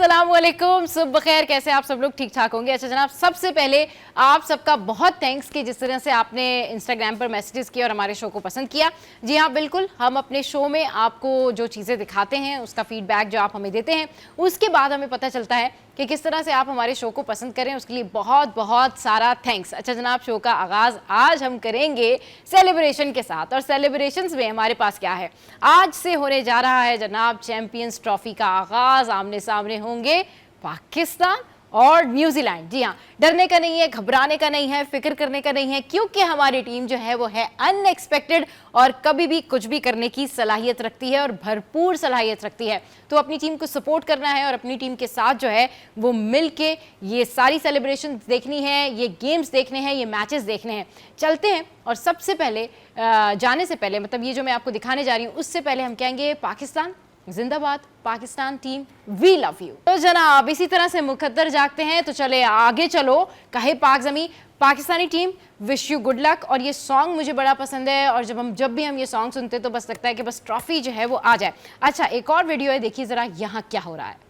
अस्सलाम वालेकुम, सुबह खैर। कैसे आप सब लोग? ठीक ठाक होंगे। अच्छा जनाब, सबसे पहले आप सबका बहुत थैंक्स कि जिस तरह से आपने इंस्टाग्राम पर मैसेजेस किए और हमारे शो को पसंद किया। जी हाँ, बिल्कुल, हम अपने शो में आपको जो चीज़ें दिखाते हैं उसका फीडबैक जो आप हमें देते हैं, उसके बाद हमें पता चलता है कि किस तरह से आप हमारे शो को पसंद करें। उसके लिए बहुत बहुत सारा थैंक्स। अच्छा जनाब, शो का आगाज़ आज हम करेंगे सेलिब्रेशन के साथ, और सेलिब्रेशंस में हमारे पास क्या है, आज से होने जा रहा है जनाब चैंपियंस ट्रॉफी का आगाज़। आमने सामने होंगे पाकिस्तान और न्यूजीलैंड। जी हाँ, डरने का नहीं है, घबराने का नहीं है, फिक्र करने का नहीं है, क्योंकि हमारी टीम जो है वो है अनएक्सपेक्टेड और कभी भी कुछ भी करने की सलाहियत रखती है और भरपूर सलाहियत रखती है। तो अपनी टीम को सपोर्ट करना है और अपनी टीम के साथ जो है वो मिल के ये सारी सेलिब्रेशन देखनी है, ये गेम्स देखने हैं, ये मैचेस देखने हैं। चलते हैं, और सबसे पहले जाने से पहले, मतलब ये जो मैं आपको दिखाने जा रही हूँ उससे पहले हम कहेंगे पाकिस्तान जिंदाबाद, Pakistan team we love you. तो जनाब इसी तरह से मुकद्दर जागते हैं, तो चले आगे चलो, कहे पाक जमी, Pakistani team wish you good luck. और ये सॉन्ग मुझे बड़ा पसंद है, और जब भी हम ये सॉन्ग सुनते हैं तो बस लगता है कि बस ट्रॉफी जो है वो आ जाए। अच्छा, एक और वीडियो है, देखिए जरा यहाँ क्या हो रहा है।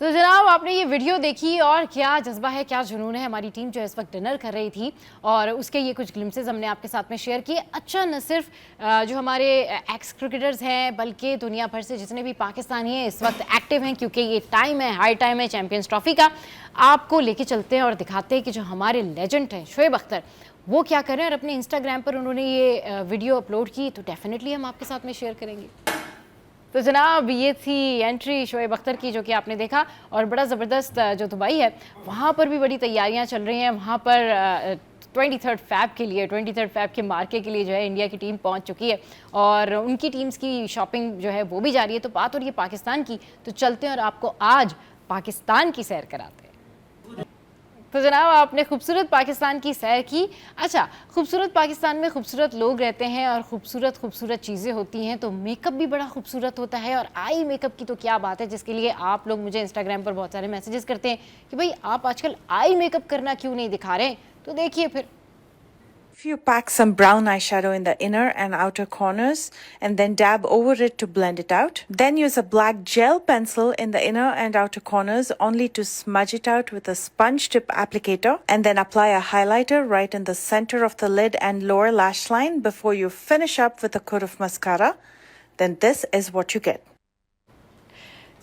तो जनाब आपने ये वीडियो देखी और क्या जज्बा है, क्या जुनून है। हमारी टीम जो इस वक्त डिनर कर रही थी और उसके ये कुछ ग्लिम्सेस हमने आपके साथ में शेयर किए। अच्छा, न सिर्फ जो हमारे एक्स क्रिकेटर्स हैं बल्कि दुनिया भर से जितने भी पाकिस्तानी हैं इस वक्त एक्टिव हैं, क्योंकि ये टाइम है, हाई टाइम है चैंपियंस ट्रॉफी का। आपको लेके चलते हैं और दिखाते हैं कि जो हमारे लेजेंड हैं शोएब अख्तर, वो क्या कर रहे हैं। और अपने इंस्टाग्राम पर उन्होंने ये वीडियो अपलोड की, तो डेफिनेटली हम आपके साथ में शेयर करेंगे। तो जनाब ये थी एंट्री शोएब अख्तर की, जो कि आपने देखा। और बड़ा ज़बरदस्त जो दुबई है वहाँ पर भी बड़ी तैयारियां चल रही हैं। वहाँ पर 23 फ़ैब के लिए, 23 फ़ैब के मार्के के लिए जो है इंडिया की टीम पहुँच चुकी है और उनकी टीम्स की शॉपिंग जो है वो भी जारी है। तो बात हो रही है पाकिस्तान की, तो चलते हैं और आपको आज पाकिस्तान की सैर कराते हैं। तो जनाब आपने खूबसूरत पाकिस्तान की सैर की। अच्छा, खूबसूरत पाकिस्तान में खूबसूरत लोग रहते हैं और खूबसूरत खूबसूरत चीज़ें होती हैं, तो मेकअप भी बड़ा खूबसूरत होता है। और आई मेकअप की तो क्या बात है, जिसके लिए आप लोग मुझे इंस्टाग्राम पर बहुत सारे मैसेजेस करते हैं कि भाई आप आजकल आई मेकअप करना क्यों नहीं दिखा रहे। तो देखिए फिर। If you pack some brown eyeshadow in the inner and outer corners and then dab over it to blend it out, then use a black gel pencil in the inner and outer corners only to smudge it out with a sponge tip applicator, and then apply a highlighter right in the center of the lid and lower lash line before you finish up with a coat of mascara. Then this is what you get.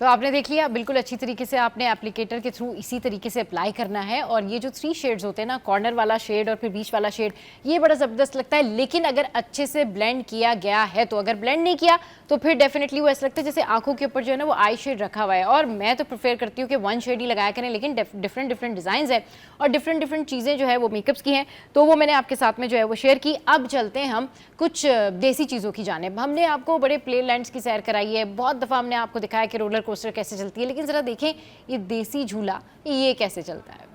तो आपने देख लिया, बिल्कुल अच्छी तरीके से आपने applicator के थ्रू इसी तरीके से अप्लाई करना है। और ये जो 3 शेड्स होते हैं ना, कॉर्नर वाला शेड और फिर बीच वाला शेड, ये बड़ा ज़बरदस्त लगता है। लेकिन अगर अच्छे से ब्लेंड किया गया है, तो अगर ब्लेंड नहीं किया तो फिर डेफिनेटली वो ऐसा लगता है जैसे आंखों के ऊपर जो है ना वो आई शेड रखा हुआ है। और मैं तो प्रेफर करती हूँ कि 1 शेड ही लगाया करें, लेकिन डिफरेंट डिज़ाइन है और डिफरेंट चीज़ें जो है वो मेकअप्स की हैं, तो वो मैंने आपके साथ में जो है वो शेयर की। अब चलते हैं हम कुछ देसी चीज़ों की जानिब। हमने आपको बड़े प्ले लैंड्स की सैर कराई है, बहुत दफ़ा हमने आपको दिखाया कि रोलर कोस्टर कैसे चलती है, लेकिन ज़रा देखें ये देसी झूला ये कैसे चलता है।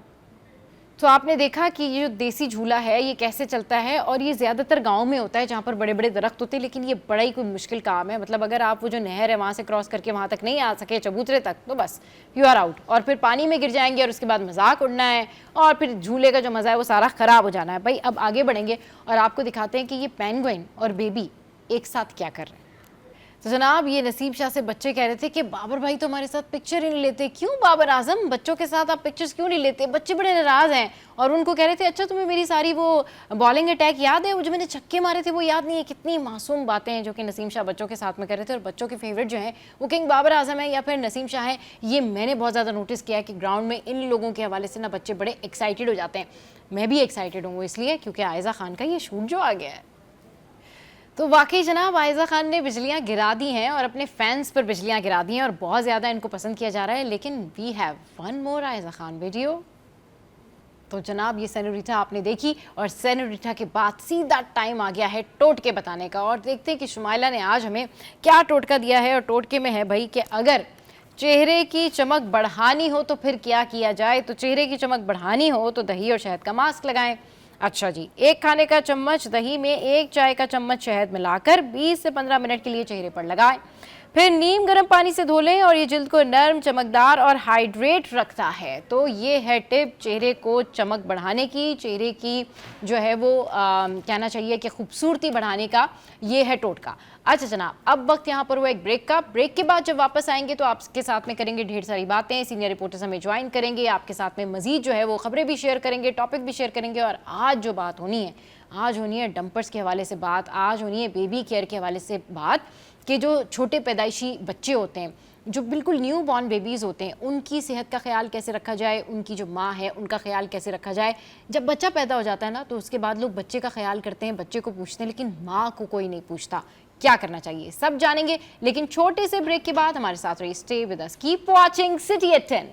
तो आपने देखा कि ये जो देसी झूला है ये कैसे चलता है, और ये ज़्यादातर गाँव में होता है जहाँ पर बड़े बड़े दरख्त होते हैं। लेकिन ये बड़ा ही कोई मुश्किल काम है, मतलब अगर आप वो जो नहर है वहाँ से क्रॉस करके वहाँ तक नहीं आ सके, चबूतरे तक, तो बस यू आर आउट। और फिर पानी में गिर जाएंगे और उसके बाद मजाक उड़ना है और फिर झूले का जो मज़ा है वो सारा ख़राब हो जाना है। भाई अब आगे बढ़ेंगे और आपको दिखाते हैं कि ये पेंगुइन और बेबी एक साथ क्या कर रहे हैं। तो जनाब ये नसीब शाह से बच्चे कह रहे थे कि बाबर भाई तो हमारे साथ पिक्चर ही नहीं लेते। क्यों बाबर आजम, बच्चों के साथ आप पिक्चर्स क्यों नहीं लेते? बच्चे बड़े नाराज़ हैं और उनको कह रहे थे अच्छा तुम्हें मेरी सारी वो बॉलिंग अटैक याद है, वो जो मैंने छक्के मारे थे वो याद नहीं है। कितनी मासूम बातें हैं जो कि नसीम शाह बच्चों के साथ में कर रहे थे। और बच्चों के फेवरेट जो हैं वो किंग बाबर आजम है या फिर नसीम शाह है। ये मैंने बहुत ज़्यादा नोटिस किया है कि ग्राउंड में इन लोगों के हवाले से ना बच्चे बड़े एक्साइटेड हो जाते हैं। मैं भी एक्साइटेड हूँ इसलिए क्योंकि आयज़ा खान का ये शूट जो आ गया है। तो वाकई जनाब आयज़ा खान ने बिजलियां गिरा दी हैं और अपने फैंस पर बिजलियां गिरा दी हैं और बहुत ज़्यादा इनको पसंद किया जा रहा है। लेकिन we have one more Ayeza Khan video. तो जनाब ये सेनोरिटा आपने देखी और सेनोरिटा के बाद सीधा टाइम आ गया है टोटके बताने का। और देखते हैं कि शुमाइला ने आज हमें क्या टोटका दिया है। और टोटके में है भाई कि अगर चेहरे की चमक बढ़ानी हो तो फिर क्या किया जाए। तो चेहरे की चमक बढ़ानी हो तो दही और शहद का मास्क लगाएं। अच्छा जी, 1 खाने का चम्मच दही में 1 चाय का चम्मच शहद मिलाकर 20 से 15 मिनट के लिए चेहरे पर लगाएं। फिर नीम गर्म पानी से धो लें और ये जिल्द को नर्म, चमकदार और हाइड्रेट रखता है। तो ये है टिप चेहरे को चमक बढ़ाने की, चेहरे की जो है वो कहना चाहिए कि खूबसूरती बढ़ाने का, ये है टोटका। अच्छा जनाब, अब वक्त यहाँ पर हुआ एक ब्रेक का। ब्रेक के बाद जब वापस आएंगे तो आपके साथ में करेंगे ढेर सारी बातें, सीनियर रिपोर्टर्स हमें ज्वाइन करेंगे, आपके साथ में मजीद जो है वो खबरें भी शेयर करेंगे, टॉपिक भी शेयर करेंगे। और आज जो बात होनी है, आज होनी है डंपर्स के हवाले से बात, आज होनी है बेबी केयर के हवाले से बात कि जो छोटे पैदाइशी बच्चे होते हैं, जो बिल्कुल न्यू बॉर्न बेबीज़ होते हैं, उनकी सेहत का ख्याल कैसे रखा जाए, उनकी जो माँ है उनका ख्याल कैसे रखा जाए। जब बच्चा पैदा हो जाता है ना, तो उसके बाद लोग बच्चे का ख्याल करते हैं, बच्चे को पूछते हैं, लेकिन माँ को कोई नहीं पूछता क्या करना चाहिए। सब जानेंगे, लेकिन छोटे से ब्रेक के बाद हमारे साथ रहिए। Stay with us, keep watching City at 10।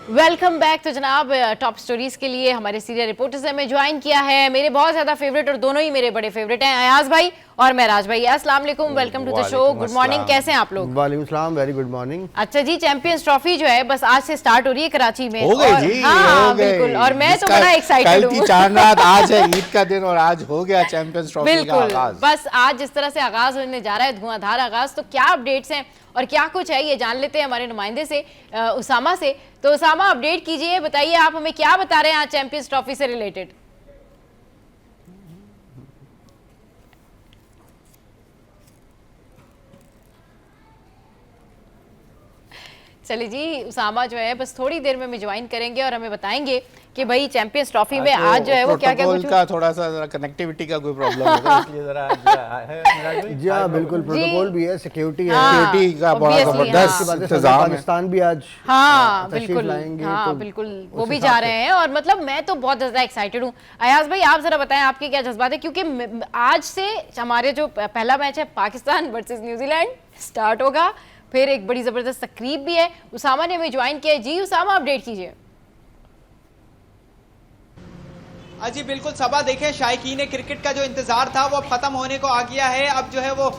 Welcome back. तो जनाब, टॉप स्टोरीज के लिए हमारे सीनियर रिपोर्टर्स ने हमें ज्वाइन किया है, मेरे बहुत ज़्यादा फेवरेट, और दोनों ही मेरे बड़े फेवरेट हैं, अयाज भाई और महराज भाई। अस्सलाम वालेकुम, welcome to the show, good morning, कैसे हैं आप लोग? वालेकुम सलाम, वेरी गुड मॉर्निंग। अच्छा जी, चैंपियंस ट्रॉफी जो है बस आज से स्टार्ट हो रही है कराची में। हो गई जी, हाँ हो गई। बिल्कुल, और मैं तो बड़ा एक्साइटेड हूँ। चांद रात, आज है ईद का दिन और आज हो गया चैंपियंस ट्रॉफी का आगाज। बस आज जिस तरह से आगाज होने जा रहा है, धुआंधार आगाज, तो क्या अपडेट्स हैं और क्या कुछ है ये जान लेते हैं हमारे नुमाइंदे से, उसामा से। तो उसामा, अपडेट कीजिए, बताइए आप हमें क्या बता रहे हैं आज चैंपियंस ट्रॉफी से रिलेटेड। चलिए जी, उसामा जो है बस थोड़ी देर में ज्वाइन करेंगे और हमें बताएंगे कि भाई चैंपियंस ट्रॉफी में आज जो है वो क्या क्या कुछ का थोड़ा सा कनेक्टिविटी का कोई प्रॉब्लम होगा, इसलिए जरा जी हाँ बिल्कुल, प्रोटोकॉल भी है, सिक्योरिटी है, सिक्योरिटी का बड़ा जबरदस्त इंतजाम है। पाकिस्तान भी आज हाँ बिल्कुल, हाँ बिल्कुल, वो भी जा रहे हैं। और मतलब मैं तो बहुत ज्यादा एक्साइटेड हूँ। अयाज भाई, आप जरा बताएं आपके क्या जज्बात है, क्योंकि आज से हमारे जो पहला मैच है पाकिस्तान वर्सेस न्यूजीलैंड स्टार्ट होगा, फिर एक बड़ी जबरदस्त तकरीब भी है। उसामा ने हमें ज्वाइन किया है। जी उसामा, अपडेट कीजिए। जी बिल्कुल सबा, देखें शायकीन क्रिकेट का जो इंतजार था वो अब खत्म होने को आ गया है। अब जो है वो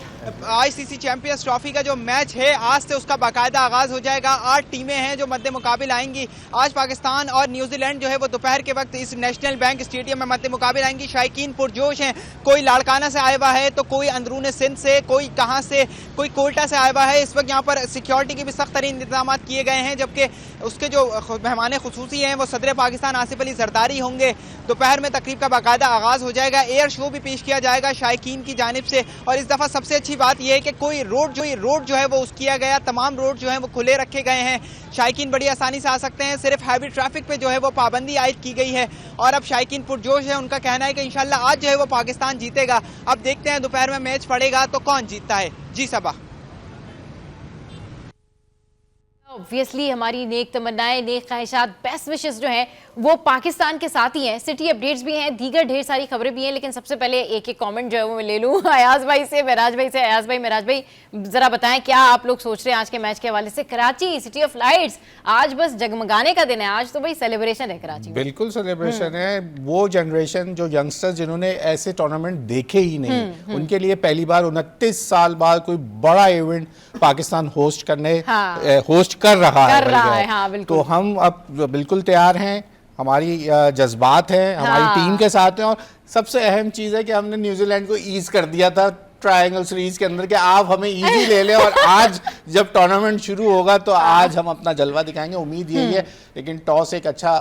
आईसीसी चैंपियंस ट्रॉफी का जो मैच है आज से उसका बाकायदा आगाज हो जाएगा। 8 टीमें हैं जो मद्दे मुकाबिल आएंगी। आज पाकिस्तान और न्यूजीलैंड जो है वो दोपहर के वक्त इस नेशनल बैंक स्टेडियम में मद्दे मुकाबिल आएंगी। शायकीन पुरजोश हैं, कोई लाड़काना से आया हुआ है तो कोई अंदरून सिंध से, कोई कहाँ से, कोई कोयटा से आया हुआ है। इस वक्त यहाँ पर सिक्योरिटी के भी सख्त तरीन इंतजाम किए गए हैं, जबकि उसके जो मेहमान खुसूसी हैं वो सदर पाकिस्तान आसिफ अली जरदारी होंगे। दोपहर में तकरीब का बाकायदा आगाज हो जाएगा, एयर शो भी पेश किया जाएगा शायकीन की जानिब से। और इस दफा सबसे अच्छी बात यह है कि कोई रोड जो है वो किया गया, तमाम रोड जो है वो खुले रखे गए हैं। शायकीन बड़ी आसानी से आ सकते हैं, सिर्फ हैवी ट्रैफिक पे जो है वो पाबंदी आयद की गई है। और अब शायकीन पुरजोश है, उनका कहना है कि इंशाल्लाह आज जो है वो पाकिस्तान जीतेगा। अब देखते हैं दोपहर में मैच पड़ेगा तो कौन जीतता है। जी सबा। ऑब्वियसली हमारी नेक तमन्नाएं, नेक ख्वाहिशात, बेस्ट विशेस जो हैं वो पाकिस्तान के साथ ही हैं। सिटी अपडेट्स भी हैं, दीगर ढेर सारी खबरें भी हैं, लेकिन सबसे पहले एक एक कमेंट जो है वो मैं ले लूँ अयाज भाई से, महराज भाई से। अयाज भाई, महराज भाई, जरा बताएं क्या आप लोग सोच रहे हैं आज के मैच के हवाले से। कराची सिटी ऑफ लाइट्स, आज बस जगमगाने का दिन है, आज तो भाई सेलिब्रेशन है कराची में। बिल्कुल सेलिब्रेशन है। वो जनरेशन, जो यंगस्टर्स जिन्होंने ऐसे टूर्नामेंट देखे ही नहीं, उनके लिए पहली बार 29 साल बाद कोई बड़ा इवेंट पाकिस्तान होस्ट कर रहा है। हाँ, बिल्कुल। तो हम अब बिल्कुल तैयार हैं, हमारी जज्बात हैं, हमारी टीम के साथ हैं। और सबसे अहम चीज़ है कि हमने न्यूजीलैंड को ईज कर दिया था ट्रायंगल सीरीज के अंदर कि आप हमें इजी ले लें, और आज जब टूर्नामेंट शुरू होगा तो आज हम अपना जलवा दिखाएंगे, उम्मीद यही है। लेकिन टॉस एक अच्छा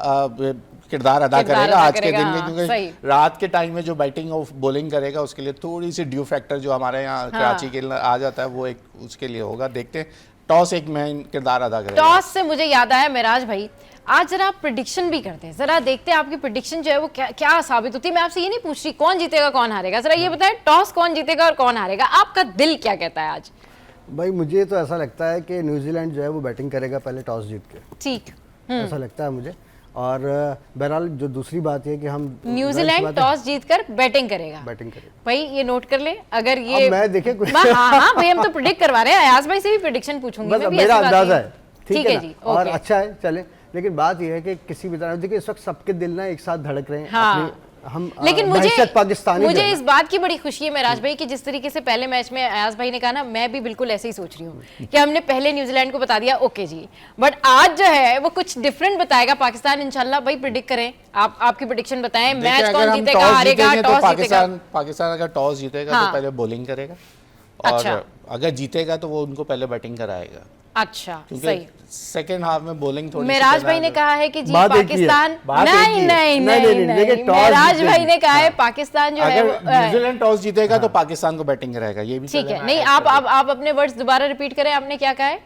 किरदार अदा करेगा आज के दिन में, क्योंकि रात के टाइम में जो बैटिंग और बॉलिंग करेगा उसके लिए थोड़ी सी ड्यू फैक्टर जो हमारे यहाँ कराची के आ जाता है वो एक उसके लिए होगा। देखते हैं, टॉस एक मेन किरदार अदा करेगा। टॉस से मुझे याद आया महराज भाई, आज जरा आप प्रेडिक्शन भी करते हैं, जरा देखते हैं आपकी प्रेडिक्शन जो है वो क्या साबित होती है। मैं आपसे ये नहीं पूछ रही कौन जीतेगा कौन हारेगा, जरा ये बताएं टॉस कौन जीतेगा और कौन हारेगा, आपका दिल क्या कहता है आज? भाई मुझे तो ऐसा लगता है कि न्यूजीलैंड जो है वो बैटिंग करेगा पहले टॉस जीत के। ठीक, ऐसा लगता है मुझे। और बहरहाल जो दूसरी बात है कि हम न्यूजीलैंड टॉस जीतकर बैटिंग करेगा भाई, ये नोट कर ले। अगर ये मैं देखे हाँ भाई, हम तो प्रेडिक्ट करवा रहे हैं, अयाज भाई से भी प्रेडिक्शन पूछूंगी मैं भी, मेरा अंदाजा है। ठीक है जी, और अच्छा है, चले। लेकिन बात यह है कि किसी भी तरह देखिए इस वक्त सबके दिल ना एक साथ धड़क रहे हैं। हाँ। हम लेकिन मुझे इस बात की बड़ी खुशी है महराज भाई कि जिस तरीके से पहले मैच में अयाज भाई ने कहा ना, मैं भी बिल्कुल ऐसे ही सोच रही हूँ कि हमने पहले न्यूजीलैंड को बता दिया ओके जी, बट आज जो है वो कुछ डिफरेंट बताएगा पाकिस्तान इंशाल्लाह। भाई प्रेडिक्ट करें, आपकी प्रेडिक्शन बताएं, मैच कौन जीतेगा हारेगा, टॉस जीतेगा। पाकिस्तान अगर टॉस जीतेगा तो पहले बॉलिंग करेगा, और अच्छा। अगर जीतेगा तो वो उनको पहले बैटिंग कराएगा, अच्छा, सही। क्योंकि सेकेंड हाफ में बॉलिंग थोड़ी मेराज भाई ने कहा है कि जी बात एक ही है, पाकिस्तान, बात एक ही नहीं है। नहीं नहीं, नहीं देखिए, नहीं, टॉस मेराज जीतेगी। भाई ने कहा है पाकिस्तान जो है अगर वो, न्यूजीलैंड टॉस जीतेगा तो पाकिस्तान को बैटिंग कराएगा, ये भी ठीक है। चलेगा। नहीं, आप अपने वर्ड्स दोबारा रिपीट करें, आपने क्या कहा है?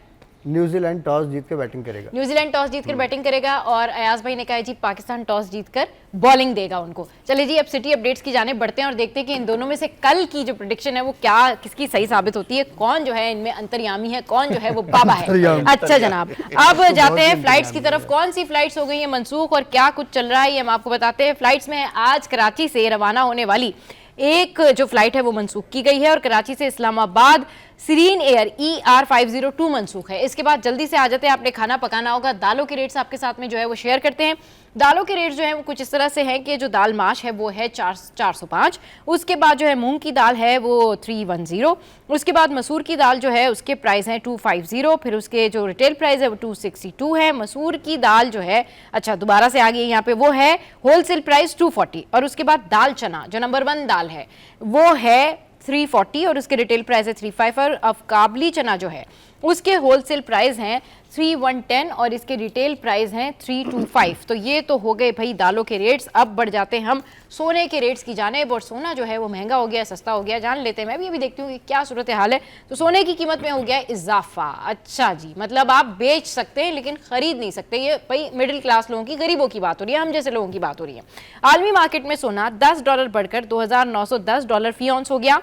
न्यूजीलैंड टॉस जीत के बैटिंग करेगा। न्यूजीलैंड टॉस जीतकर बैटिंग करेगा और अयाज भाई ने कहा है जी पाकिस्तान टॉस जीतकर बॉलिंग देगा उनको। चलिए जी, अब सिटी अपडेट्स की जाने बढ़ते हैं और देखते हैं कि इन दोनों में से कल की जो प्रेडिक्शन है वो क्या किसकी सही साबित होती है, कौन जो है इनमें अंतर्यामी है, कौन जो है वो बाबा है। अच्छा जनाब, अब जाते हैं फ्लाइट्स की तरफ। कौन सी फ्लाइट्स हो गई है मनसूख और क्या कुछ चल रहा है ये हम आपको बताते हैं। फ्लाइट्स में आज कराची से रवाना होने वाली एक जो फ्लाइट है वो मनसूख की गई है और कराची से इस्लामाबाद सीरीन एयर ER502 मनसूख है। इसके बाद जल्दी से आ जाते हैं, आपने खाना पकाना होगा। दालों के रेट्स आपके साथ में जो है वो शेयर करते हैं। दालों के रेट्स जो है वो कुछ इस तरह से हैं कि जो दाल माश है वो है 405, उसके बाद जो है मूंग की दाल है वो 310, उसके बाद मसूर की दाल जो है उसके प्राइस हैं 250, फिर उसके जो रिटेल प्राइस है वो 262 है। मसूर की दाल जो है, अच्छा दोबारा से आ गई यहाँ पे, वो है होलसेल प्राइस 240 और उसके बाद दाल चना जो नंबर 1 दाल है वो है 340 और उसके रिटेल प्राइस है 35 और अब काबली चना जो है उसके होलसेल प्राइस हैं 3110 और इसके रिटेल प्राइस हैं 325। तो ये तो हो गए भाई दालों के रेट्स। अब बढ़ जाते हैं हम सोने के रेट्स की जानेब और सोना जो है वो महंगा हो गया, सस्ता हो गया, जान लेते हैं। मैं भी अभी देखती हूँ कि क्या सूरत हाल है। तो सोने की कीमत में हो गया इजाफा। अच्छा जी, मतलब आप बेच सकते हैं लेकिन खरीद नहीं सकते। ये भाई मिडिल क्लास लोगों की, गरीबों की बात हो रही है, हम जैसे लोगों की बात हो रही है। आलमी मार्केट में सोना $10 बढ़कर $2910 फी ऑन्स हो गया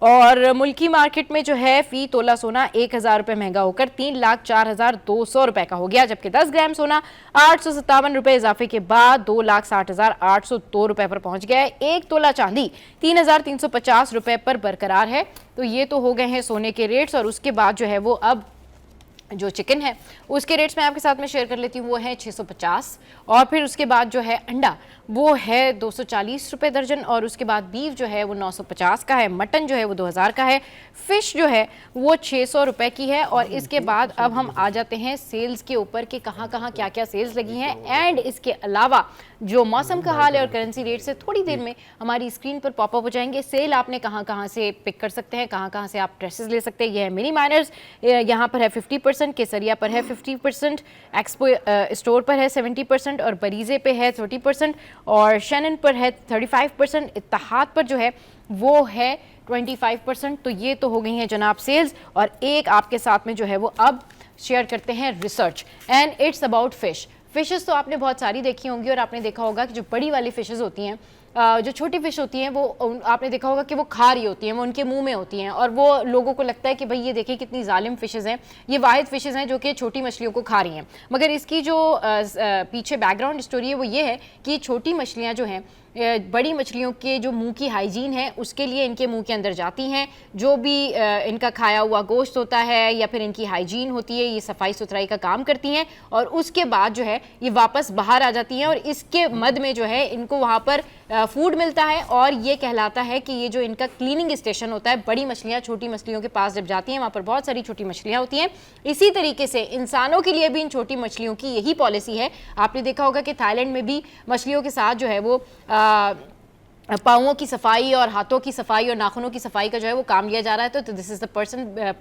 और मुल्की मार्केट में जो है फी तोला सोना 1000 रुपये महंगा होकर 3,04,200 रुपए का हो गया, जबकि 10 ग्राम सोना 857 रुपए इजाफे के बाद 2,60,802 रुपए पर पहुंच गया है। 1 तोला चांदी 3,350 रुपए पर बरकरार है। तो ये तो हो गए हैं सोने के रेट्स और उसके बाद जो है वो अब जो चिकन है उसके रेट्स मैं आपके साथ में शेयर कर लेती हूँ। वो है 650 और फिर उसके बाद जो है अंडा वो है 240 रुपये दर्जन और उसके बाद बीफ जो है वो 950 का है। मटन जो है वो 2000 का है। फ़िश जो है वो 600 रुपये की है। और इसके बाद अब हम आ जाते हैं सेल्स के ऊपर कि कहाँ कहाँ क्या क्या सेल्स लगी हैं एंड इसके अलावा जो मौसम का हाल है और करेंसी रेट से थोड़ी देर में हमारी स्क्रीन पर पॉपअप हो जाएंगे। सेल आपने कहाँ कहाँ से पिक कर सकते हैं, कहाँ कहाँ से आप ड्रेसेस ले सकते हैं। यह है मिनी माइनर्स, यहाँ पर है 50%, केसरिया पर है 50%, एक्सपो स्टोर पर है 70% और बरीजे पे है 30% और शैनन पर है 35%, इत्तेहाद पर जो है वो है 25%। तो ये तो हो गई हैं जनाब सेल्स। और एक आपके साथ में जो है वो अब शेयर करते हैं research and it's about fish. Fishes तो आपने बहुत सारी देखी होंगी और आपने देखा होगा कि जो बड़ी वाली फिशेस होती हैं, जो छोटी फिश होती हैं वो आपने देखा होगा कि वो खा रही होती हैं, वो उनके मुंह में होती हैं और वो लोगों को लगता है कि भाई ये देखिए कितनी जालिम फिशेस हैं, ये वाहिद फिशेस हैं जो कि छोटी मछलियों को खा रही हैं। मगर इसकी जो पीछे बैकग्राउंड स्टोरी है वो ये है कि छोटी मछलियाँ जो हैं बड़ी मछलियों के जो मुंह की हाइजीन है उसके लिए इनके मुंह के अंदर जाती हैं। जो भी इनका खाया हुआ गोश्त होता है या फिर इनकी हाइजीन होती है, ये सफाई सुथराई का काम करती हैं और उसके बाद जो है ये वापस बाहर आ जाती हैं और इसके मद में जो है इनको वहाँ पर फूड मिलता है और ये कहलाता है कि ये जो इनका क्लीनिंग स्टेशन होता है। बड़ी मछलियाँ छोटी मछलियों के पास जब जाती हैं वहाँ पर बहुत सारी छोटी मछलियाँ होती हैं। इसी तरीके से इंसानों के लिए भी इन छोटी मछलियों की यही पॉलिसी है। आपने देखा होगा कि थाईलैंड में भी मछलियों के साथ जो है वो पाँवों की सफाई और हाथों की सफाई और नाखूनों की सफाई का जो है वो काम लिया जा रहा है। तो this is the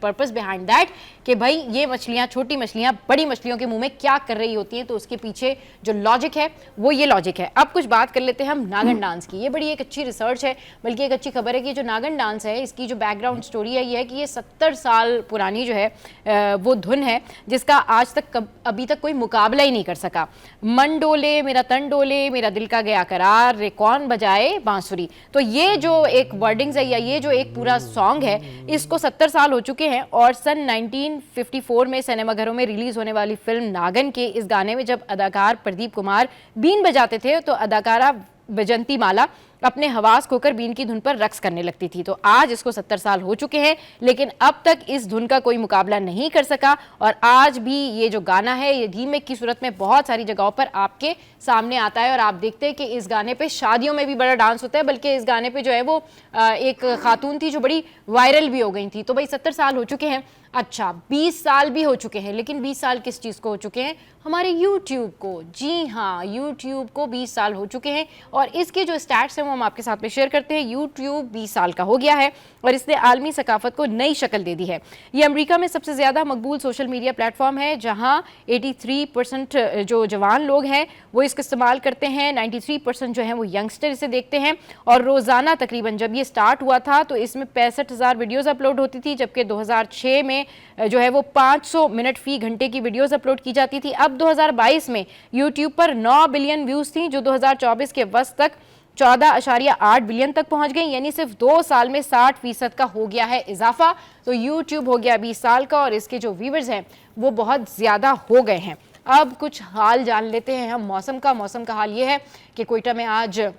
purpose behind that कि भाई ये मछलियाँ, छोटी मछलियाँ बड़ी मछलियों के मुंह में क्या कर रही होती हैं। तो उसके पीछे जो लॉजिक है वो ये लॉजिक है। अब कुछ बात कर लेते हैं हम नागन डांस की। ये बड़ी एक अच्छी रिसर्च है, बल्कि एक अच्छी खबर है कि जो नागन डांस है इसकी जो बैकग्राउंड स्टोरी है ये है कि ये 70 साल पुरानी जो है वो धुन है जिसका आज तक अभी तक कोई मुकाबला ही नहीं कर सका। मन डोले मेरा तन डोले मेरा दिल का गया करार रे कौन बजाए बांसुरी। तो ये जो एक वर्डिंग्स है या ये जो एक पूरा सॉन्ग है इसको 70 साल हो चुके हैं और सन 1954 में सिनेमाघरों में रिलीज होने वाली फिल्म नागन के इस गाने में जब अदाकार प्रदीप कुमार बीन बजाते थे तो अदाकारा वैजंती माला अपने हवास खोकर बीन की धुन पर रक्स करने लगती थी। तो आज इसको 70 साल हो चुके हैं लेकिन अब तक इस धुन का कोई मुकाबला नहीं कर सका और आज भी ये जो गाना है ये रीमेक की सूरत में बहुत सारी जगहों पर आपके सामने आता है और आप देखते हैं कि इस गाने पे शादियों में भी बड़ा डांस होता है। बल्कि इस गाने पे जो है वो एक खातून थी जो बड़ी वायरल भी हो गई थी। तो भाई 70 साल हो चुके हैं। अच्छा 20 साल भी हो चुके हैं, लेकिन 20 साल किस चीज़ को हो चुके हैं? हमारे YouTube को। जी हाँ, YouTube को 20 साल हो चुके हैं और इसके जो स्टैट्स हैं हूँ हम आपके साथ में शेयर करते हैं। यूट्यूब 20 साल का हो गया है और इसने आलमी सकाफत को नई शक्ल दे दी है। ये अमेरिका में सबसे ज़्यादा मकबूल सोशल मीडिया प्लेटफॉर्म है, जहाँ 83% जो जवान लोग हैं वो इसका इस्तेमाल करते हैं। 93% जो है वो यंगस्टर इसे देखते हैं और रोज़ाना तकरीबन जब ये स्टार्ट हुआ था तो इसमें 65,000 वीडियोस अपलोड होती थी, जबकि 2006 में जो है वो 500 मिनट फी घंटे की वीडियोस अपलोड की जाती थी। अब 2022 में यूट्यूब पर 9 बिलियन व्यूज़ थी, जो 2024 के वक्त तक 14.8 बिलियन तक पहुंच गई, यानी सिर्फ 2 साल में 60% का हो गया है इजाफा। तो यूट्यूब हो गया 20 साल का और इसके जो व्यूवर्स हैं वो बहुत ज़्यादा हो गए हैं। अब कुछ हाल जान लेते हैं हम मौसम का हाल ये है कि कोयटा में आज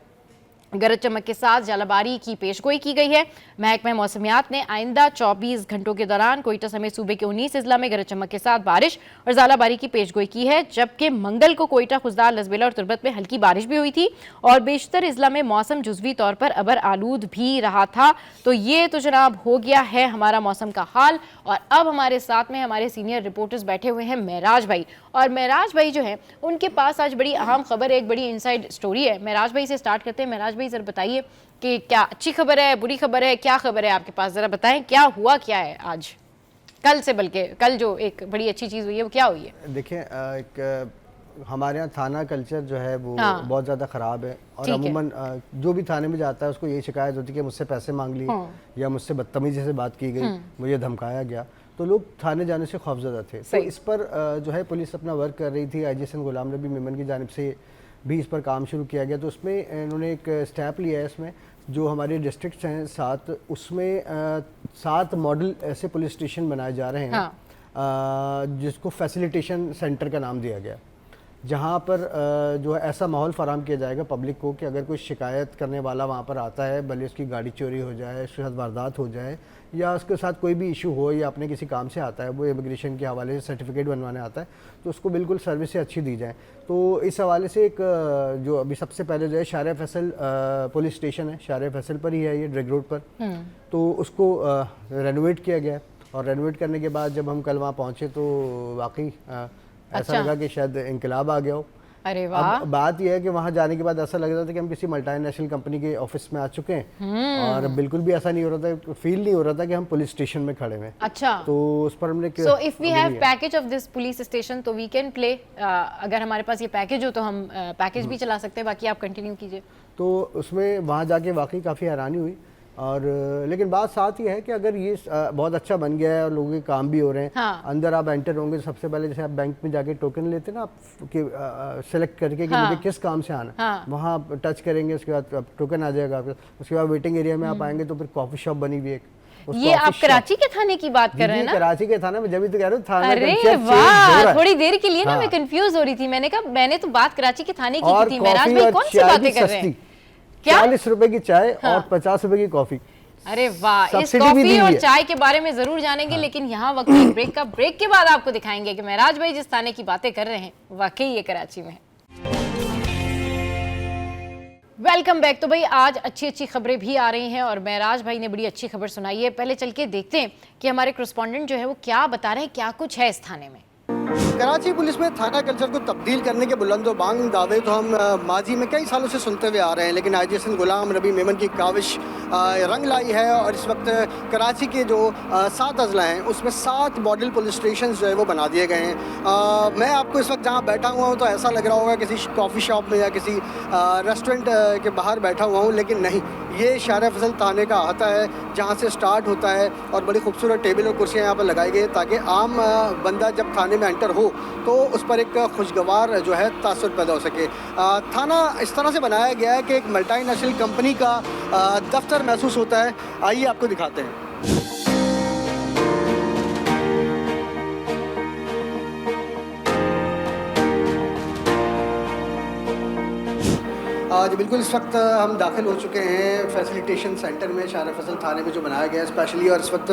गरज चमक के साथ झालाबारी की पेशगोई की गई है। महकमा मौसमियात ने आइंदा 24 घंटों के दौरान कोयटा समेत सूबे के 19 अजला में गरज चमक के साथ बारिश और झालाबारी की पेशगोई की है, जबकि मंगल को कोयटा, खुजदार, लसबेला और तुरबत में हल्की बारिश भी हुई थी और बेशतर अजला में मौसम जुजवी तौर पर अबर आलूद भी रहा था। तो ये तो जनाब हो गया है हमारा मौसम का हाल। और अब हमारे साथ में हमारे सीनियर रिपोर्टर्स बैठे हुए हैं महराज भाई, और महराज भाई जो है उनके पास आज बड़ी अहम खबर है, एक बड़ी इनसाइड स्टोरी है। महराज भाई से स्टार्ट करते हैं। महराज भाई जरा बताइए कि क्या अच्छी खबर है, बुरी खबर है, क्या खबर है आपके पास, जरा बताएं क्या हुआ, क्या है आज कल से, बल्कि कल जो एक बड़ी अच्छी चीज़ हुई है वो क्या हुई है? देखिए, एक हमारे यहाँ थाना कल्चर जो है वो बहुत ज़्यादा ख़राब है और अमूमन जो भी थाने में जाता है उसको यही शिकायत होती है कि मुझसे पैसे मांग लिए या मुझसे बदतमीजी से बात की गई, मुझे धमकाया गया। तो लोग थाने जाने से खौफजदा थे। तो इस पर जो है पुलिस अपना वर्क कर रही थी। IGSN गुलाम नबी मेमन की जानिब से भी इस पर काम शुरू किया गया। तो उसमें इन्होंने एक स्टेप लिया है, इसमें जो हमारे डिस्ट्रिक्ट्स हैं 7, उसमें 7 मॉडल ऐसे पुलिस स्टेशन बनाए जा रहे हैं जिसको फैसिलिटेशन सेंटर का नाम दिया गया, जहाँ पर जो है ऐसा माहौल फराहम किया जाएगा पब्लिक को कि अगर कोई शिकायत करने वाला वहाँ पर आता है, भले उसकी गाड़ी चोरी हो जाए, उसके साथ वारदात हो जाए या उसके साथ कोई भी इशू हो या अपने किसी काम से आता है, वो इमिग्रेशन के हवाले से सर्टिफिकेट बनवाने आता है, तो उसको बिल्कुल सर्विस अच्छी दी जाए। तो इस हवाले से एक जो अभी सबसे पहले जो है शार फैसल पुलिस स्टेशन है, शार फैसल पर ही है ये, ड्रग रोड पर, तो उसको रेनोवेट किया गया। और रेनोवेट करने के बाद जब हम कल वहाँ पहुँचे तो वाकई ऐसा लगा कि शायद इनकलाब आ गया हो। अरे वाह। अब बात यह है कि वहाँ जाने के बाद ऐसा लग रहा था कि हम किसी मल्टीनेशनल कंपनी के ऑफिस में आ चुके हैं और बिल्कुल भी ऐसा नहीं हो रहा था, फील नहीं हो रहा था कि हम पुलिस स्टेशन में खड़े हैं। अच्छा, तो उस पर हमने so if we have package of this police station तो वी कैन प्ले, अगर हमारे पास ये पैकेज हो तो हम पैकेज भी चला सकते हैं। बाकी आप कंटिन्यू कीजिए। तो उसमें वहाँ जाके वाकई काफ़ी हैरानी हुई। और लेकिन बात साथ ही है कि अगर ये बहुत अच्छा बन गया है और लोगों के काम भी हो रहे हैं, अंदर आप एंटर होंगे तो सबसे पहले जैसे आप बैंक में जाके टोकन लेते हैं ना, आप सेलेक्ट करके कि मुझे किस काम से आना, वहाँ टच करेंगे, उसके बाद टोकन आ जाएगा आपका। उसके बाद वेटिंग एरिया में आप आएंगे तो फिर कॉफी शॉप बनी हुई है। ये आप कराची के थाने की बात कर रहे हैं ना? कराची के थाने में, जब भी तो कह रहे हो थाना। अरे वाह, थोड़ी देर के लिए ना मैं कंफ्यूज हो रही थी। मैंने कहा मैंने तो बात कराची के थाने की की थी। महराज भाई कौन सी बातें कर रहे हैं? 40 रुपए की चाय और 50 रुपए की कॉफी। अरे वाह, इस कॉफी और चाय के बारे में जरूर जानेंगे, लेकिन यहाँ वक्त ब्रेक का, ब्रेक के बाद आपको दिखाएंगे कि महराज भाई जिस थाने की बातें कर रहे हैं वाकई ये कराची में है। Welcome back. तो भाई आज अच्छी अच्छी खबरें भी आ रही हैं और महराज भाई ने बड़ी अच्छी खबर सुनाई है। पहले चल के देखते हैं कि हमारे कॉरेस्पॉन्डेंट जो है वो क्या बता रहे हैं, क्या कुछ है इस थाने में। कराची पुलिस में थाना कल्चर को तब्दील करने के बुलंदो बांग दावे तो हम माजी में कई सालों से सुनते हुए आ रहे हैं, लेकिन IGSN गुलाम नबी मेमन की काविश रंग लाई है और इस वक्त कराची के जो 7 अजला हैं उसमें 7 मॉडल पुलिस स्टेशन जो है वो बना दिए गए हैं। मैं आपको इस वक्त जहाँ बैठा हुआ हूँ तो ऐसा लग रहा होगा किसी कॉफ़ी शॉप में या किसी रेस्टोरेंट के बाहर बैठा हुआ हूँ, लेकिन नहीं, ये शार फैसल थाने का अहाता है जहाँ से स्टार्ट होता है और बड़ी खूबसूरत टेबल और कुर्सियाँ यहाँ पर लगाई गई ताकि आम बंदा जब थाने में एंटर हो तो उस पर एक खुशगवार जो है तासुर पैदा हो सके। थाना इस तरह से बनाया गया है कि एक मल्टीनेशनल कंपनी का दफ्तर महसूस होता है। आइए आपको दिखाते हैं। आज बिल्कुल इस वक्त हम दाखिल हो चुके हैं फैसिलिटेशन सेंटर में शार फैसल थाने में जो बनाया गया है स्पेशली, और इस वक्त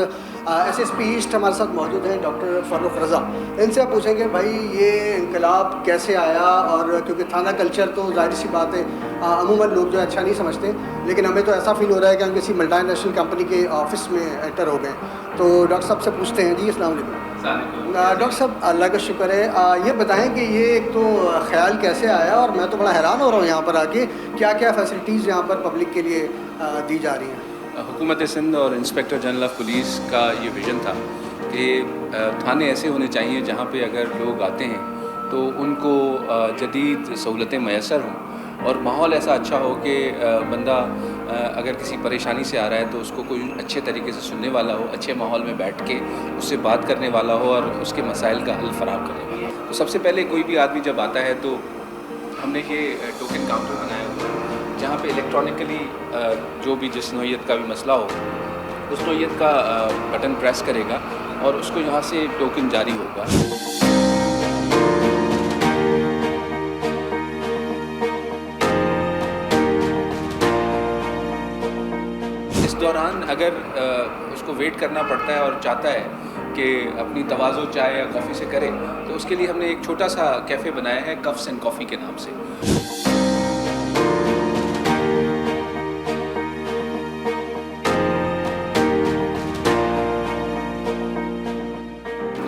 SSP ईस्ट हमारे साथ मौजूद हैं डॉक्टर फारूक रज़ा। इनसे आप पूछेंगे भाई ये इनकलाब कैसे आया, और क्योंकि थाना कल्चर तो जाहिर सी बात है अमूमन लोग जो है अच्छा नहीं समझते, लेकिन हमें तो ऐसा फील हो रहा है कि हम किसी मल्टीनेशनल कंपनी के ऑफिस में एंटर हो गए। तो डॉक्टर साहब से पूछते हैं। जी अस्सलाम वालेकुम। डॉक्टर साहब अल्लाह का शुक्र है। ये बताएं कि ये एक तो ख्याल कैसे आया, और मैं तो बड़ा हैरान हो रहा हूँ यहाँ पर आके, क्या क्या फैसिलिटीज़ यहाँ पर पब्लिक के लिए दी जा रही हैं। हुकूमत सिंध और इंस्पेक्टर जनरल ऑफ पुलिस का ये विज़न था कि थाने ऐसे होने चाहिए जहाँ पे अगर लोग आते हैं तो उनको जदीद सहूलतें मैसर हों और माहौल ऐसा अच्छा हो कि बंदा अगर किसी परेशानी से आ रहा है तो उसको कोई अच्छे तरीके से सुनने वाला हो, अच्छे माहौल में बैठ के उससे बात करने वाला हो और उसके मसाइल का हल फराहम करने वाला हो। तो सबसे पहले कोई भी आदमी जब आता है तो हमने ये टोकन काउंटर बनाया हुआ है जहाँ पे इलेक्ट्रॉनिकली जो भी जिस नौइयत का भी मसला हो उस नौइयत का बटन प्रेस करेगा और उसको यहाँ से टोकन जारी होगा। इस दौरान अगर उसको वेट करना पड़ता है और चाहता है कि अपनी तवाज़ो चाय या कॉफ़ी से करे तो उसके लिए हमने एक छोटा सा कैफ़े बनाया है कफ्स एंड कॉफ़ी के नाम से।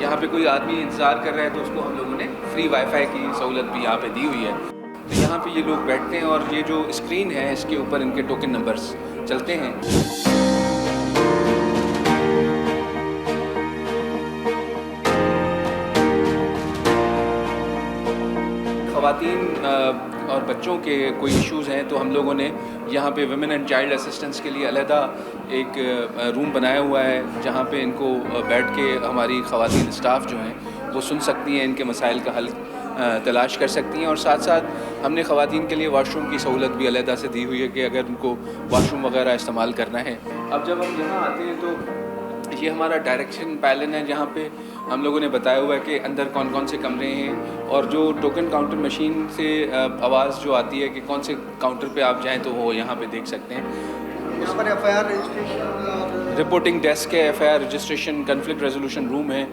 यहाँ पे कोई आदमी इंतज़ार कर रहा है तो उसको हम लोगों ने फ्री वाईफाई की सहूलत भी यहाँ पे दी हुई है। तो यहाँ पे ये लोग बैठते हैं और ये जो स्क्रीन है इसके ऊपर इनके टोकन नंबर्स चलते हैं। ख़वातीन और बच्चों के कोई इश्यूज़ हैं तो हम लोगों ने यहाँ पे वुमेन एंड चाइल्ड असिस्टेंस के लिए अलहदा एक रूम बनाया हुआ है जहाँ पे इनको बैठ के हमारी ख़वातीन स्टाफ जो हैं वो सुन सकती हैं, इनके मसाइल का हल तलाश कर सकती हैं। और साथ साथ हमने ख़वातीन के लिए वॉशरूम की सहूलत भी अलहदा से दी हुई है कि अगर उनको वॉशरूम वगैरह इस्तेमाल करना है। अब जब हम यहाँ आते हैं तो ये हमारा डायरेक्शन पैनल है जहाँ पे हम लोगों ने बताया हुआ है कि अंदर कौन कौन से कमरे हैं और जो टोकन काउंटर मशीन से आवाज़ जो आती है कि कौन से काउंटर पे आप जाएं तो वो यहाँ पे देख सकते हैं। यहाँ पर FIR रजिस्ट्रेशन, रिपोर्टिंग डेस्क है, FIR registration, conflict resolution room है।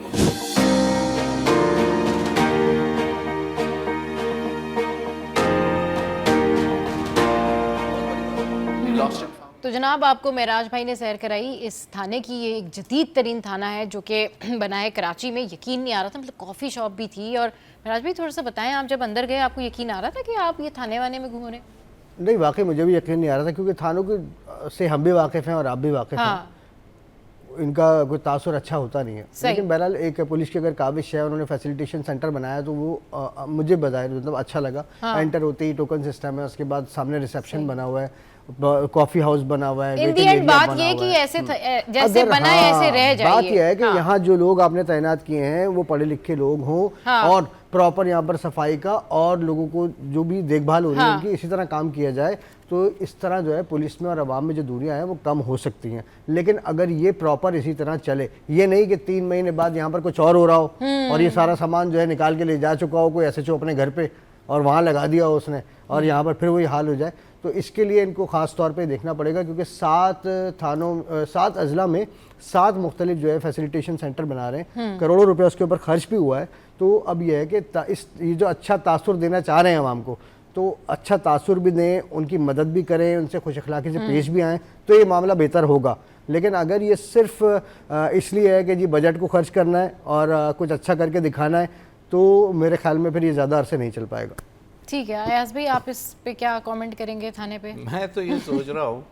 तो जनाब आपको महराज भाई ने सैर कराई इस थाने की। ये एक जदीद तरीन थाना है जो कि बना है कराची में। यकीन नहीं आ रहा था, मतलब कॉफ़ी शॉप भी थी। और महराज भाई थोड़ा सा बताएं, आप जब अंदर गए आपको यकीन आ रहा था कि आप ये थाने वाने में घूम रहे? नहीं, वाकई मुझे भी यकीन नहीं आ रहा था क्योंकि थानों के से हम भी वाकिफ़ हैं और आप भी वाकिफ़ हैं। इनका कोई तासुर अच्छा होता नहीं है। लेकिन बहरहाल एक पुलिस की अगर काविश है, उन्होंने फैसिलिटेशन सेंटर बनाया तो वो मुझे बजाय मतलब अच्छा लगा। एंटर होते ही टोकन सिस्टम है, उसके बाद सामने रिसेप्शन बना हुआ है, कॉफी हाउस बना हुआ है। बात ये कि ऐसे जैसे बना है ऐसे रह जाइए। बात यह है कि यहाँ जो लोग आपने तैनात किए हैं वो पढ़े लिखे लोग हों और प्रॉपर यहाँ पर सफाई का और लोगों को जो भी देखभाल हो रही है उनकी इसी तरह काम किया जाए तो इस तरह जो है पुलिस में और आवाम में जो दूरियां हैं वो कम हो सकती हैं। लेकिन अगर ये प्रॉपर इसी तरह चले, ये नहीं कि 3 महीने बाद यहाँ पर कुछ और हो रहा हो और ये सारा सामान जो है निकाल के ले जा चुका हो कोई SHO अपने घर पे और वहाँ लगा दिया हो उसने और यहाँ पर फिर वही हाल हो जाए, तो इसके लिए इनको ख़ास तौर पे देखना पड़ेगा क्योंकि 7 अजला में 7 मुख्तलिफ जो है फैसिलिटेशन सेंटर बना रहे हैं। करोड़ों रुपये उसके ऊपर खर्च भी हुआ है। तो अब यह है कि ये जो अच्छा तासुर देना चाह रहे हैं आवाम को, तो अच्छा तासुर भी दें, उनकी मदद भी करें, उनसे खुश अखलाक़ी से पेश भी आएँ तो ये मामला बेहतर होगा। लेकिन अगर ये सिर्फ इसलिए है कि जी बजट को खर्च करना है और कुछ अच्छा करके दिखाना है तो मेरे ख्याल में फिर ये ज़्यादा अरसे नहीं चल पाएगा। ठीक है अयाज भाई, आप इस पे क्या कमेंट करेंगे थाने पे? मैं तो ये सोच रहा हूँ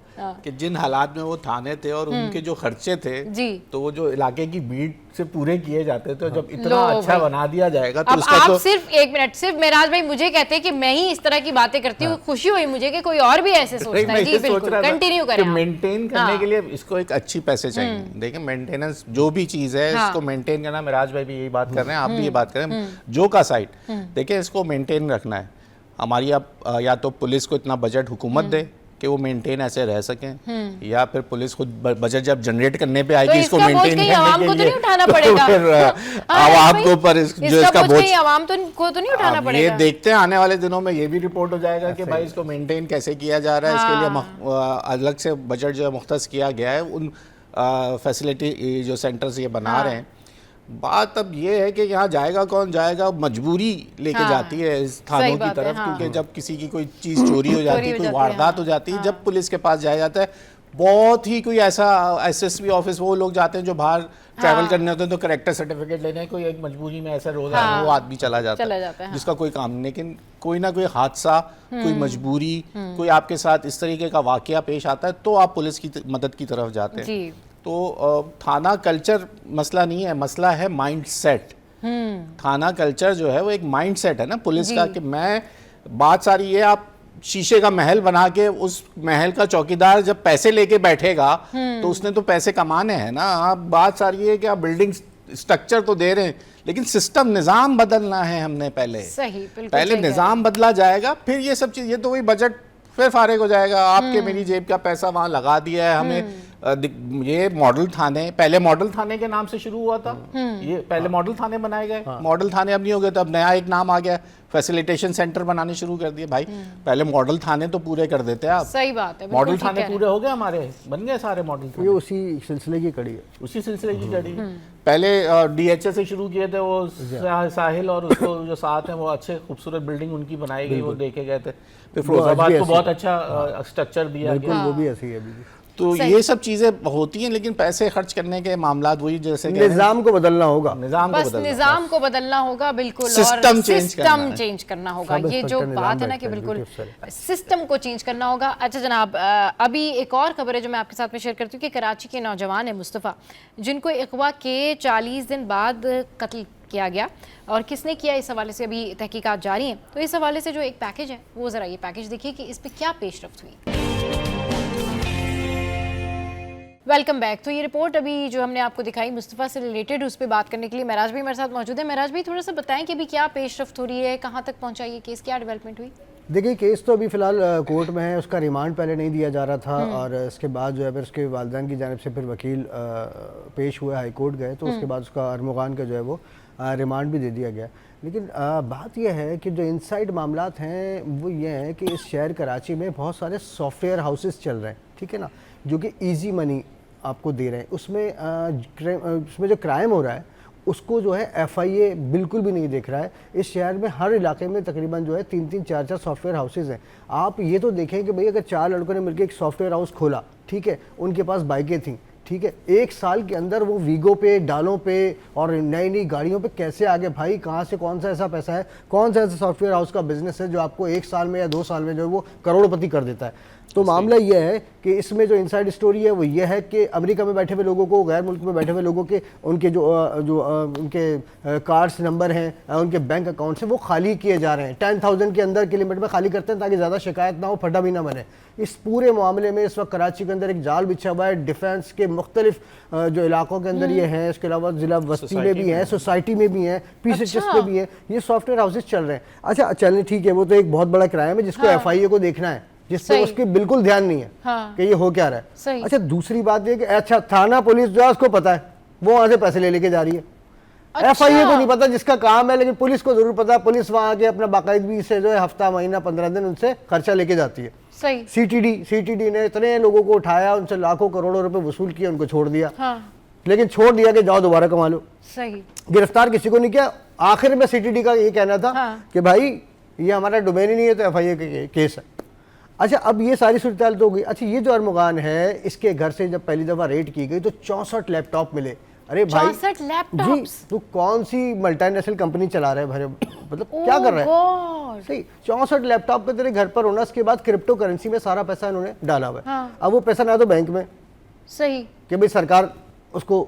कि जिन हालात में वो थाने थे और उनके जो खर्चे थे जी, तो वो जो इलाके की भीड़ से पूरे किए जाते थे, जब इतना अच्छा बना दिया जाएगा तो अब उसका आप तो सिर्फ 1 मिनट, सिर्फ महराज भाई मुझे कहते हैं कि मैं ही इस तरह की बातें करती हूँ, खुशी हुई मुझे कि कोई और भी ऐसे सोचता है। जी बिल्कुल, कंटिन्यू करें। मेंटेन करने के लिए इसको एक अच्छी पैसे चाहिए। देखिए मेंटेनेंस जो भी चीज है इसको मेंटेन करना, महराज भाई भी यही बात कर रहे हैं, आप भी ये बात कर रहे हैं। जो का साइड देखिए इसको मेंटेन रखना है। हमारी अब या तो पुलिस को इतना बजट हुकूमत दे कि वो मेंटेन ऐसे रह सकें, या फिर पुलिस खुद बजट जब जनरेट करने पे आएगी इसको मेंटेन करने के लिए तो फिर आवाम के ऊपर जो इसका बोझ आवाम को तो नहीं उठाना पड़ेगा। ये देखते हैं आने वाले दिनों में ये भी रिपोर्ट हो जाएगा कि भाई इसको मेंटेन कैसे किया जा रहा है। इसके लिए अलग से बजट जो है मुख्तस किया गया है उन फैसिलिटी जो सेंटर्स ये बना रहे हैं। बात अब ये है कि यहाँ जाएगा कौन, जाएगा मजबूरी लेके जाती है इस थानों की तरफ, क्योंकि जब किसी की कोई चीज़ चोरी हो जाती है, कोई वारदात हो जाती है, जब पुलिस के पास जाया जाता है बहुत ही कोई ऐसा एसएसपी ऑफिस वो लोग जाते हैं जो बाहर ट्रैवल करने होते हैं तो करेक्टर सर्टिफिकेट लेने कोई एक मजबूरी में ऐसा रोज वो आदमी चला जाता है जिसका कोई काम नहीं, लेकिन कोई ना कोई हादसा, कोई मजबूरी, कोई आपके साथ इस तरीके का वाकया पेश आता है तो आप पुलिस की मदद की तरफ जाते हैं। तो थाना कल्चर मसला नहीं है, मसला है माइंड सेट। थाना कल्चर जो है वो एक माइंड सेट है ना पुलिस का, कि मैं बात सारी ये, आप शीशे का महल बना के उस महल का चौकीदार जब पैसे लेके बैठेगा तो उसने तो पैसे कमाने हैं ना। आप बात सारी है कि आप बिल्डिंग स्ट्रक्चर तो दे रहे हैं लेकिन सिस्टम निज़ाम बदलना है हमने। पहले निज़ाम बदला जाएगा फिर ये सब चीज़, ये तो वही बजट फिर फारिग हो जाएगा। आपके मेरी जेब का पैसा वहाँ लगा दिया है हमें। ये मॉडल थाने, पहले मॉडल थाने के नाम से शुरू हुआ था, ये पहले मॉडल थाने बनाए गए। मॉडल थाने अब नहीं हो गए तो अब नया एक नाम आ गया, फैसिलिटेशन सेंटर बनाने शुरू कर दिए। भाई पहले मॉडल थाने तो पूरे कर देते हैं आप। सही बात है, मॉडल थाने पूरे हो गए हमारे, बन गए सारे मॉडल थाने। ये उसी सिलसिले की कड़ी है, उसी सिलसिले की कड़ी। पहले डीएचए से शुरू किए थे, वो साहिल और उसको जो साथ हैं वो अच्छे खूबसूरत बिल्डिंग उनकी बनाई गई, वो देखे गए थे। फिर फिरोजाबाद को बहुत अच्छा स्ट्रक्चर दिया गया, वो भी ऐसी है अभी। तो ये सब चीजें होती हैं, लेकिन पैसे खर्च करने के मामलात वही जैसे निजाम को बदलना होगा, निजाम को बदलना होगा बिल्कुल, सिस्टम चेंज करना होगा। ये जो बात है ना कि बिल्कुल सिस्टम को चेंज करना होगा। अच्छा जनाब, अभी एक और खबर है जो मैं आपके साथ में शेयर करती हूँ कि कराची के नौजवान है मुस्तफ़ा, जिनको अगवा के 40 दिन बाद कत्ल किया गया, और किसने किया इस हवाले से अभी तहकीकात जारी हैं। तो इस हवाले से जो एक पैकेज है वो ज़रा ये पैकेज देखिए कि इस पर क्या पेशरफ्त हुई। Welcome back. तो ये रिपोर्ट अभी जो हमने आपको दिखाई मुस्तफ़ा से रिलेटेड, उस पर बात करने के लिए महराज भाई हमारे साथ मौजूद है। महराज भाई थोड़ा सा बताएं कि अभी क्या पेशरफ्त हो रही है, कहाँ तक पहुँचा ये केस, क्या डेवलपमेंट हुई? देखिए केस तो अभी फ़िलहाल कोर्ट में है, उसका रिमांड पहले नहीं दिया जा रहा था और इसके बाद जो है फिर उसके वालिदैन की जानिब से फिर वकील पेश हुए, हाई कोर्ट गए, तो उसके बाद उसका अरमुगान का जो है वो रिमांड भी दे दिया गया। लेकिन बात यह है कि जो इनसाइड मामलात हैं वो ये हैं कि इस शहर कराची में बहुत सारे सॉफ्टवेयर हाउसेस चल रहे हैं, ठीक है ना, जो कि ईजी मनी आपको दे रहे हैं। उसमें जो क्राइम हो रहा है उसको जो है FIA बिल्कुल भी नहीं देख रहा है। इस शहर में हर इलाके में तकरीबन जो है 3-3, 4-4 सॉफ्टवेयर हाउसेज हैं। आप ये तो देखें कि भाई अगर 4 लड़कों ने मिलकर एक सॉफ्टवेयर हाउस खोला, ठीक है, उनके पास बाइकें थीं, ठीक है, 1 साल के अंदर वो वीगो पे, डालों पे और नई नई गाड़ियों पे कैसे आगे भाई, कहाँ से कौन सा ऐसा पैसा है, कौन सा ऐसा सॉफ्टवेयर हाउस का बिजनेस है जो आपको 1 साल में या 2 साल में जो है वो करोड़पति कर देता है। तो मामला ये है कि इसमें जो इनसाइड स्टोरी है वो ये है कि अमेरिका में बैठे हुए लोगों को, गैर मुल्क में बैठे हुए लोगों के उनके जो उनके कार्ड्स नंबर हैं, उनके बैंक अकाउंट से वो खाली किए जा रहे हैं। 10,000 के अंदर की लिमिट में खाली करते हैं ताकि ज़्यादा शिकायत ना हो, फटा भी ना बने। इस पूरे मामले में इस वक्त कराची के अंदर एक जाल बिछा हुआ है। डिफेंस के मुख्तलिफ जो इलाकों के अंदर ये हैं, इसके अलावा ज़िला बस्ती में भी हैं, सोसाइटी में भी हैं, PCHS पे भी हैं, ये सॉफ्टवेयर हाउसेज चल रहे हैं। अच्छा चलें ठीक है, वो तो एक बहुत बड़ा क्राइम है जिसको FIA को देखना है, जिससे उसके बिल्कुल ध्यान नहीं है कि ये हो क्या रहा है। अच्छा दूसरी बात ये कि अच्छा थाना पुलिस जो है उसको पता है, वो वहां से पैसे ले लेके जा रही है। FIA को नहीं पता जिसका काम है, लेकिन पुलिस को जरूर पता। पुलिस वहां आके अपना बाकायदगी से जो है हफ्ता, महीना, 15 दिन उनसे खर्चा लेके जाती है। CTD ने इतने लोगों को उठाया, उनसे लाखों करोड़ों रुपए वसूल किए, उनको छोड़ दिया। लेकिन छोड़ दिया कि जाओ दोबारा कमा लो। गिरफ्तार किसी को नहीं किया। आखिर में CTD का ये कहना था कि भाई ये हमारा डोमेन ही नहीं है, तो FIA का केस है। अच्छा अब ये सारी सूरत तो हो गई। अच्छा ये जो अरमुगान है, इसके घर से जब पहली दफा रेड की गई तो 64 लैपटॉप मिले। अरे भाई 64 लैपटॉप्स, तू कौन सी मल्टीनेशनल कंपनी चला रहा है भाई, मतलब क्या कर रहा है? सही 64 लैपटॉप पे तेरे घर पर होना, उसके बाद क्रिप्टो करेंसी में सारा पैसा इन्होंने डाला हुआ है। अब वो पैसा ना तो बैंक में, सही कि भाई सरकार उसको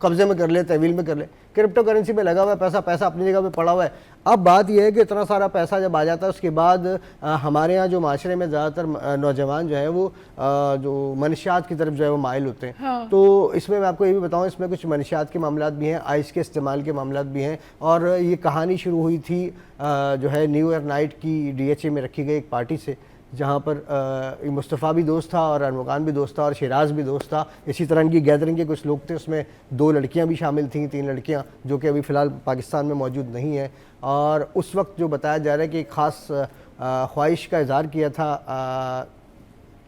कब्जे में कर ले, तहवील में कर ले, क्रिप्टो करेंसी में लगा हुआ है पैसा, पैसा अपनी जगह पे पड़ा हुआ है। अब बात यह है कि इतना सारा पैसा जब आ जाता है उसके बाद हमारे यहाँ जो माशरे में ज़्यादातर नौजवान जो है वो जो मनशियात की तरफ जो है वो माइल होते हैं। तो इसमें मैं आपको ये भी बताऊँ, इसमें कुछ मनशियात के मामलात भी हैं, आइस के इस्तेमाल के मामलात भी हैं। और ये कहानी शुरू हुई थी जो है न्यू ईयर नाइट की DHA में रखी गई एक पार्टी से, जहाँ पर मुस्तफ़ा भी दोस्त था और अरमुगान भी दोस्त था और शिराज भी दोस्त था। इसी तरह इनकी गैदरिंग के कुछ लोग थे, उसमें 2 लड़कियाँ भी शामिल थीं, 3 लड़कियाँ जो कि अभी फ़िलहाल पाकिस्तान में मौजूद नहीं है। और उस वक्त जो बताया जा रहा है कि एक ख़ास ख्वाहिश का इज़हार किया था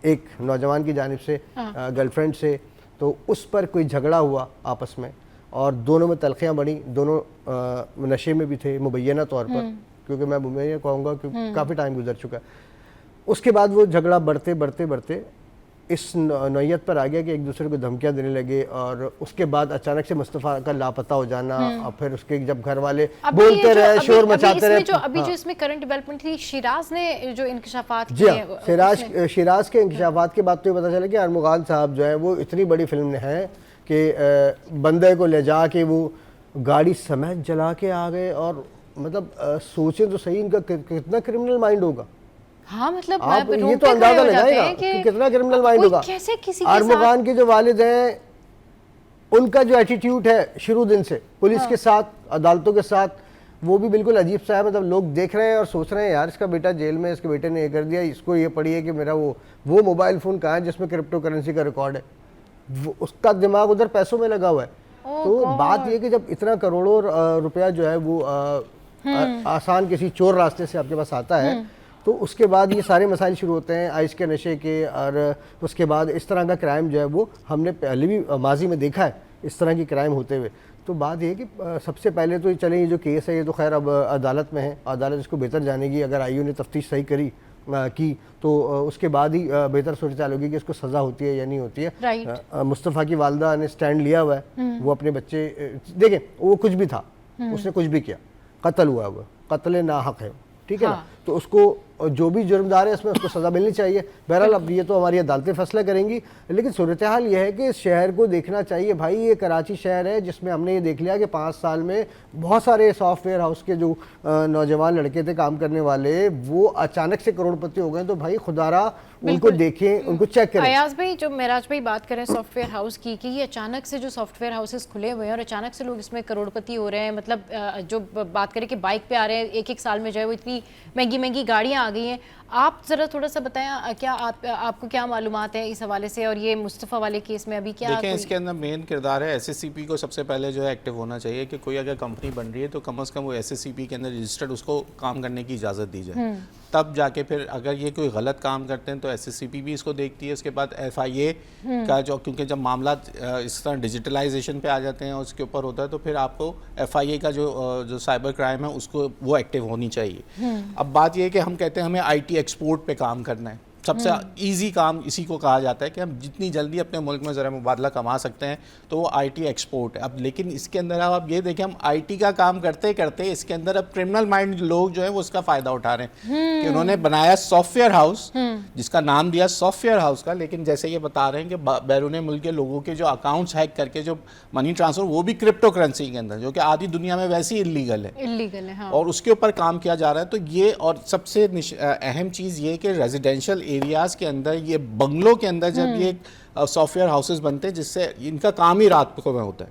एक नौजवान की जानिब से गर्लफ्रेंड से, तो उस पर कोई झगड़ा हुआ आपस में और दोनों में तलखियाँ बढ़ी। दोनों नशे में भी थे मुबैना तौर पर, क्योंकि मैं मुबैना कहूँगा कि काफ़ी टाइम गुजर चुका है। उसके बाद वो झगड़ा बढ़ते बढ़ते बढ़ते इस नौयत पर आ गया कि एक दूसरे को धमकियां देने लगे, और उसके बाद अचानक से मुस्तफ़ा का लापता हो जाना, और फिर उसके जब घर वाले बोलते रहे, शोर मचाते रहे। जो इसमें करंट डेवलपमेंट थी, शिराज ने जो इंकशाफात जी हाँ, शिराज के इंकशाफात के बाद तो ये पता चला कि अरमुगान साहब जो है वो इतनी बड़ी फिल्म है कि बंदे को ले जा के वो गाड़ी समेत जला के आ गए, और मतलब सोचें तो सही, इनका कितना क्रिमिनल माइंड होगा। हाँ, मतलब आप ये तो अंदाजा लगाएगा कि कितना क्रिमिनल माइंड होगा। कैसे किसी अरमुगान के जो वालिद हैं, उनका जो एटीट्यूड है शुरू दिन से पुलिस के साथ, अदालतों के साथ, वो भी बिल्कुल अजीब सा है। मतलब लोग देख रहे हैं और सोच रहे हैं यार इसका बेटा जेल में, इसके बेटे ने ये कर दिया, इसको ये पड़ी है कि मेरा वो मोबाइल फ़ोन कहाँ है जिसमें क्रिप्टो करेंसी का रिकॉर्ड है, उसका दिमाग उधर पैसों में लगा हुआ है। तो बात ये कि जब इतना करोड़ों रुपया जो है वो आसान किसी चोर रास्ते से आपके पास आता है, तो उसके बाद ये सारे मसाइल शुरू होते हैं आइस के नशे के, और उसके बाद इस तरह का क्राइम जो है वो हमने पहले भी माजी में देखा है इस तरह की क्राइम होते हुए। तो बात ये कि सबसे पहले तो चलें, ये जो केस है ये तो खैर अब अदालत में है, अदालत इसको बेहतर जानेगी। अगर आईओ ने तफ्तीश सही की तो उसके बाद ही बेहतर सूरत हाल होगी कि इसको सज़ा होती है या नहीं होती है। मुस्तफ़ा की वालदा ने स्टैंड लिया हुआ है, वो अपने बच्चे, देखें वो कुछ भी था, उसने कुछ भी किया, कत्ल हुआ है, वो कत्ल ना हक है, ठीक है ना, तो उसको जो भी जुर्मदार है इसमें उसको सज़ा मिलनी चाहिए। बहरहाल अब ये तो हमारी अदालतें फैसला करेंगी, लेकिन सूरत हाल ये है कि इस शहर को देखना चाहिए भाई। ये कराची शहर है जिसमें हमने ये देख लिया कि 5 साल में बहुत सारे सॉफ्टवेयर हाउस के जो नौजवान लड़के थे काम करने वाले, वो अचानक से करोड़पति हो गए। तो भाई खुदारा उनको देखें, उनको चेक करें। अयाज भाई, जो महराज भाई बात करें सॉफ्टवेयर हाउस की, कि ये अचानक से जो सॉफ्टवेयर हाउसेस खुले हुए हैं और अचानक से लोग इसमें करोड़पति हो रहे हैं, मतलब जो बात करें कि बाइक पे आ रहे हैं, एक साल में जो है वो इतनी महंगी महंगी गाड़ियाँ आ गई हैं। आप ज़रा थोड़ा सा बताएं, क्या आपको क्या मालूमात है इस हवाले से, और ये मुस्तफ़ा वाले केस में अभी क्या? देखें, इसके अंदर मेन किरदार है एसएससीपी को सबसे पहले जो है एक्टिव होना चाहिए कि कोई अगर कंपनी बन रही है तो कम से कम वो एसएससीपी के अंदर रजिस्टर्ड उसको काम करने की इजाज़त दी जाए, तब जाके फिर अगर ये कोई गलत काम करते हैं तो एसएससीपी भी इसको देखती है। उसके बाद एफआईए का जो, क्योंकि जब मामला इस तरह डिजिटलाइजेशन पे आ जाते हैं उसके ऊपर होता है, तो फिर आपको एफआईए का जो साइबर क्राइम है उसको वो एक्टिव होनी चाहिए। अब बात ये है कि हम कहते हैं हमें आईटी एक्सपोर्ट पे काम करना है, सबसे इजी काम इसी को कहा जाता है कि हम जितनी जल्दी अपने मुल्क में ज़रा मुबादला कमा सकते हैं तो वो आईटी एक्सपोर्ट है। अब लेकिन इसके अंदर आप ये देखें, हम आईटी का काम करते करते इसके अंदर अब क्रिमिनल माइंड लोग जो है वो उसका फ़ायदा उठा रहे हैं कि उन्होंने बनाया सॉफ्टवेयर हाउस, जिसका नाम दिया सॉफ्टवेयर हाउस का, लेकिन जैसे ये बता रहे हैं कि बैरून मुल्क के लोगों के जो अकाउंट्स हैक करके जो मनी ट्रांसफ़र, वो भी क्रिप्टो करेंसी के अंदर, जो कि आधी दुनिया में वैसे ही इलीगल है, हाँ। और उसके ऊपर काम किया जा रहा है। तो ये, और सबसे अहम चीज़ ये कि रेजिडेंशियल एरियाज़ के अंदर, ये बंगलों के अंदर जब ये सॉफ्टवेयर हाउसेस बनते हैं, जिससे इनका काम ही रात को में होता है।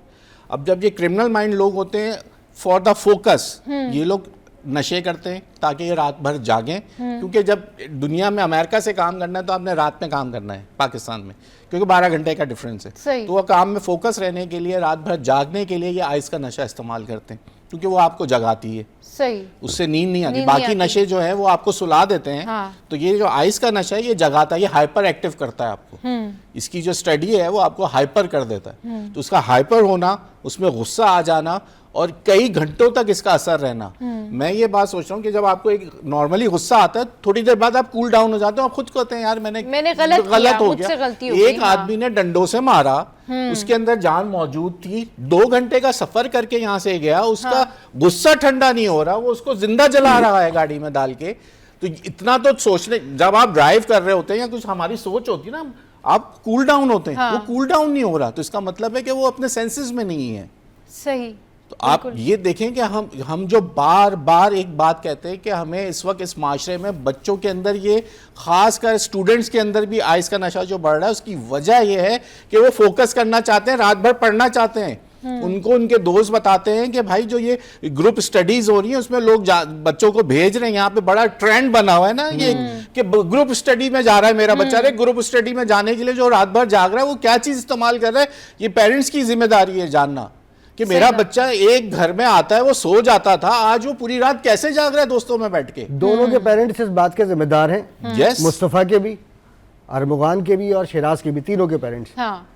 अब जब ये क्रिमिनल माइंड लोग होते हैं, फॉर द फोकस ये लोग नशे करते हैं ताकि ये रात भर जागें, क्योंकि जब दुनिया में अमेरिका से काम करना है तो आपने रात में काम करना है पाकिस्तान में, क्योंकि 12 घंटे का डिफरेंस है। तो वो काम में फोकस रहने के लिए, रात भर जागने के लिए ये आइस का नशा इस्तेमाल करते हैं, क्योंकि वो आपको जगाती है, सही, उससे नींद नहीं आती। बाकी नशे जो है वो आपको सुला देते हैं, हाँ। तो ये जो आइस का नशा है ये जगाता है, ये हाइपर एक्टिव करता है आपको। इसकी जो स्टडी है वो आपको हाइपर कर देता है। तो उसका हाइपर होना, उसमें गुस्सा आ जाना और कई घंटों तक इसका असर रहना। मैं ये बात सोच रहा हूँ कि जब आपको एक नॉर्मली गुस्सा आता है, थोड़ी देर बाद आप कूल डाउन हो जाते हो, आप खुद कहते हैं यार मैंने गलत हो गया। एक आदमी ने डंडों से मारा, उसके अंदर जान मौजूद थी, 2 घंटे का सफर करके यहाँ से गया, उसका गुस्सा ठंडा नहीं हो रहा, वो उसको जिंदा जला रहा है गाड़ी में डाल के। तो इतना तो सोचने, जब आप ड्राइव कर रहे होते हैं या कुछ हमारी सोच होती है ना, आप कूल डाउन होते हैं, हाँ। वो कूल डाउन नहीं हो रहा, तो इसका मतलब है कि वो अपने सेंसेस में नहीं है, सही। तो आप ये देखें कि हम जो बार बार एक बात कहते हैं कि हमें इस वक्त इस माशरे में बच्चों के अंदर, ये खासकर स्टूडेंट्स के अंदर भी आइस का नशा जो बढ़ रहा है, उसकी वजह ये है कि वो फोकस करना चाहते हैं, रात भर पढ़ना चाहते हैं। उनको उनके दोस्त बताते हैं कि भाई जो ये ग्रुप स्टडीज हो रही है उसमें लोग बच्चों को भेज रहे हैं, यहाँ पे बड़ा ट्रेंड बना हुआ है ना ये कि ग्रुप स्टडी में जा रहा है मेरा बच्चा। अरे ग्रुप स्टडी में जाने के लिए जो रात भर जाग रहा है वो क्या चीज इस्तेमाल कर रहा है, ये पेरेंट्स की जिम्मेदारी है जानना कि मेरा बच्चा एक घर में आता है, वो सो जाता था, आज वो पूरी रात कैसे जाग रहा है दोस्तों में बैठ के। दोनों के पेरेंट्स इस बात के जिम्मेदार हैं, यस, मुस्तफ़ा के भी, अरमुगान के भी और शिराज के भी, तीनों के पेरेंट्स। हाँ।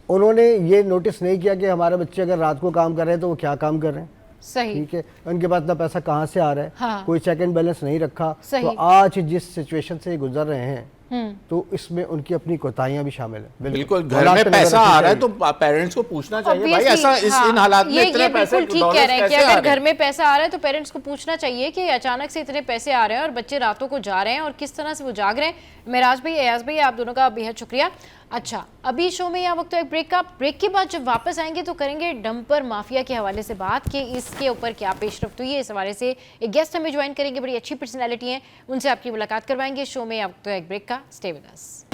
उन्होंने ये नोटिस नहीं किया कि हमारे बच्चे अगर रात को काम कर रहे हैं तो वो क्या काम कर रहे हैं, सही, ठीक है, उनके पास इतना पैसा कहाँ से आ रहा है, हाँ। कोई चेक एंड बैलेंस नहीं रखा। तो आज जिस सिचुएशन से गुजर रहे हैं तो इसमें उनकी अपनी कोताहियां भी शामिल है। बिल्कुल, घर औलाद में पे नजर पैसा रखनी आ रहा है चाहिए। तो पेरेंट्स को पूछना चाहिए भाई, Obviously, ऐसा इस इन हालात में इतने ये पैसे बिल्कुल ठीक कह रहे हैं कि अगर घर में पैसा आ रहा है तो पेरेंट्स को पूछना चाहिए कि अचानक से इतने पैसे आ रहे हैं और बच्चे रातों को जा रहे हैं और किस तरह से वो जाग रहे हैं। महराज भाई, अयाज भाई, आप दोनों का बेहद शुक्रिया। अच्छा, अभी शो में यहाँ वक्त तो एक ब्रेक का, ब्रेक के बाद जब वापस आएंगे तो करेंगे डंपर माफिया के हवाले से बात कि इसके ऊपर क्या पेशरफ्त हुई है। इस हवाले से एक गेस्ट हमें ज्वाइन करेंगे, बड़ी अच्छी पर्सनैलिटी है, उनसे आपकी मुलाकात करवाएंगे। शो में यहाँ वक्त तो एक ब्रेक का, stay with us.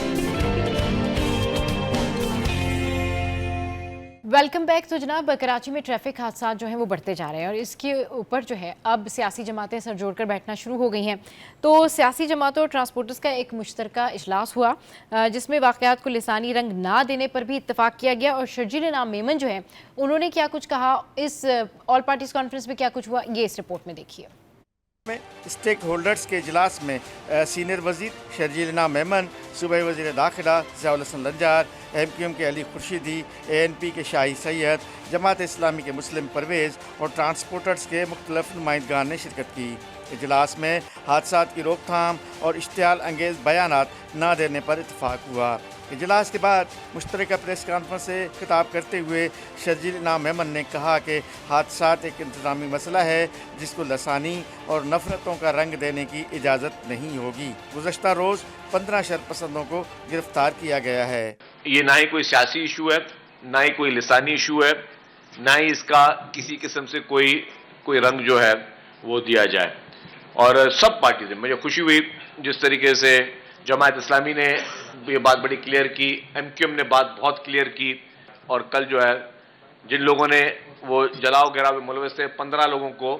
Welcome back. तो जनाब, कराची में ट्रैफिक हादसा जो हैं वो बढ़ते जा रहे हैं और इसके ऊपर जो है अब सियासी जमातें सर जोड़कर बैठना शुरू हो गई हैं। तो सियासी जमातों और ट्रांसपोर्टर्स का एक मुश्तरका इजलास हुआ जिसमें वाक़यात को लिसानी रंग ना देने पर भी इत्तफाक किया गया और शर्जील इनाम मेमन जो है उन्होंने क्या कुछ कहा, इस ऑल पार्टीज़ कॉन्फ्रेंस में क्या कुछ हुआ, ये इस रिपोर्ट में देखिए। में स्टेक होल्डर्स के इजलास में सीनियर वजीर शर्जील इनाम मेमन, सूबाई वजीर दाखिला ज़ियाउल हसन लंजार, MQM के अली खुर्शीदी, ANP के शाही सैयद, जमात इस्लामी के मुस्लिम परवेज़ और ट्रांसपोर्टर्स के मुख्तलिफ नुमाइंदगान ने शिरकत की। इजलास में हादसात की रोकथाम और इश्तियाल अंगेज़ बयानात न देने पर इतफाक़ हुआ। इजलास के बाद मुश्तरका प्रेस कॉन्फ्रेंस से खिताब करते हुए शर्जील इनाम मेमन ने कहा कि हादसात एक इंतज़ामी मसला है जिसको लसानी और नफ़रतों का रंग देने की इजाज़त नहीं होगी। गुज़श्ता रोज़ 15 शरपसंदों को गिरफ्तार किया गया है। ये ना ही कोई सियासी इशू है, ना ही कोई लिसानी इशू है, ना ही इसका किसी किस्म से कोई रंग जो है वो दिया जाए। और सब पार्टी से मुझे खुशी हुई जिस तरीके से जमात इस्लामी ने ये बात बड़ी क्लियर की, MQM ने बात बहुत क्लियर की और कल जो है जिन लोगों ने वो जलाओ गिराव में मुलविस थे 15 लोगों को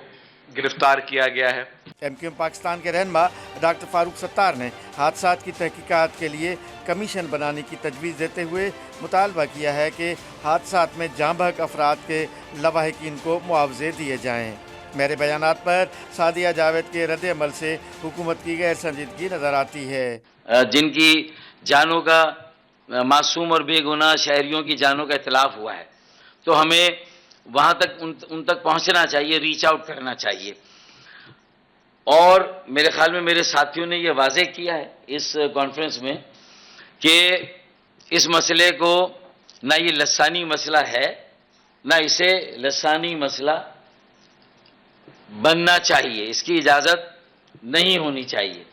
गिरफ्तार किया गया है। MQM पाकिस्तान के रहनुमा डॉक्टर फारूक सत्तार ने हादसात की तहकीकात के लिए कमीशन बनाने की तजवीज़ देते हुए मुतालबा किया है कि हादसात में जाँ बहक अफराद के लवाहिकीन को मुआवजे दिए जाएँ। मेरे बयानात पर सादिया जावेद के रद्द अमल से हुकूमत की गैर संजीदगी नज़र आती है। जिनकी जानों का, मासूम और बेगुनाह शहरियों की जानों का इतलाफ हुआ है, तो हमें वहाँ तक उन तक पहुँचना चाहिए, रीच आउट करना चाहिए। और मेरे ख्याल में मेरे साथियों ने ये वाज़ेह किया है इस कॉन्फ्रेंस में कि इस मसले को ना ये लसानी मसला है, ना इसे लसानी मसला बनना चाहिए, इसकी इजाज़त नहीं होनी चाहिए।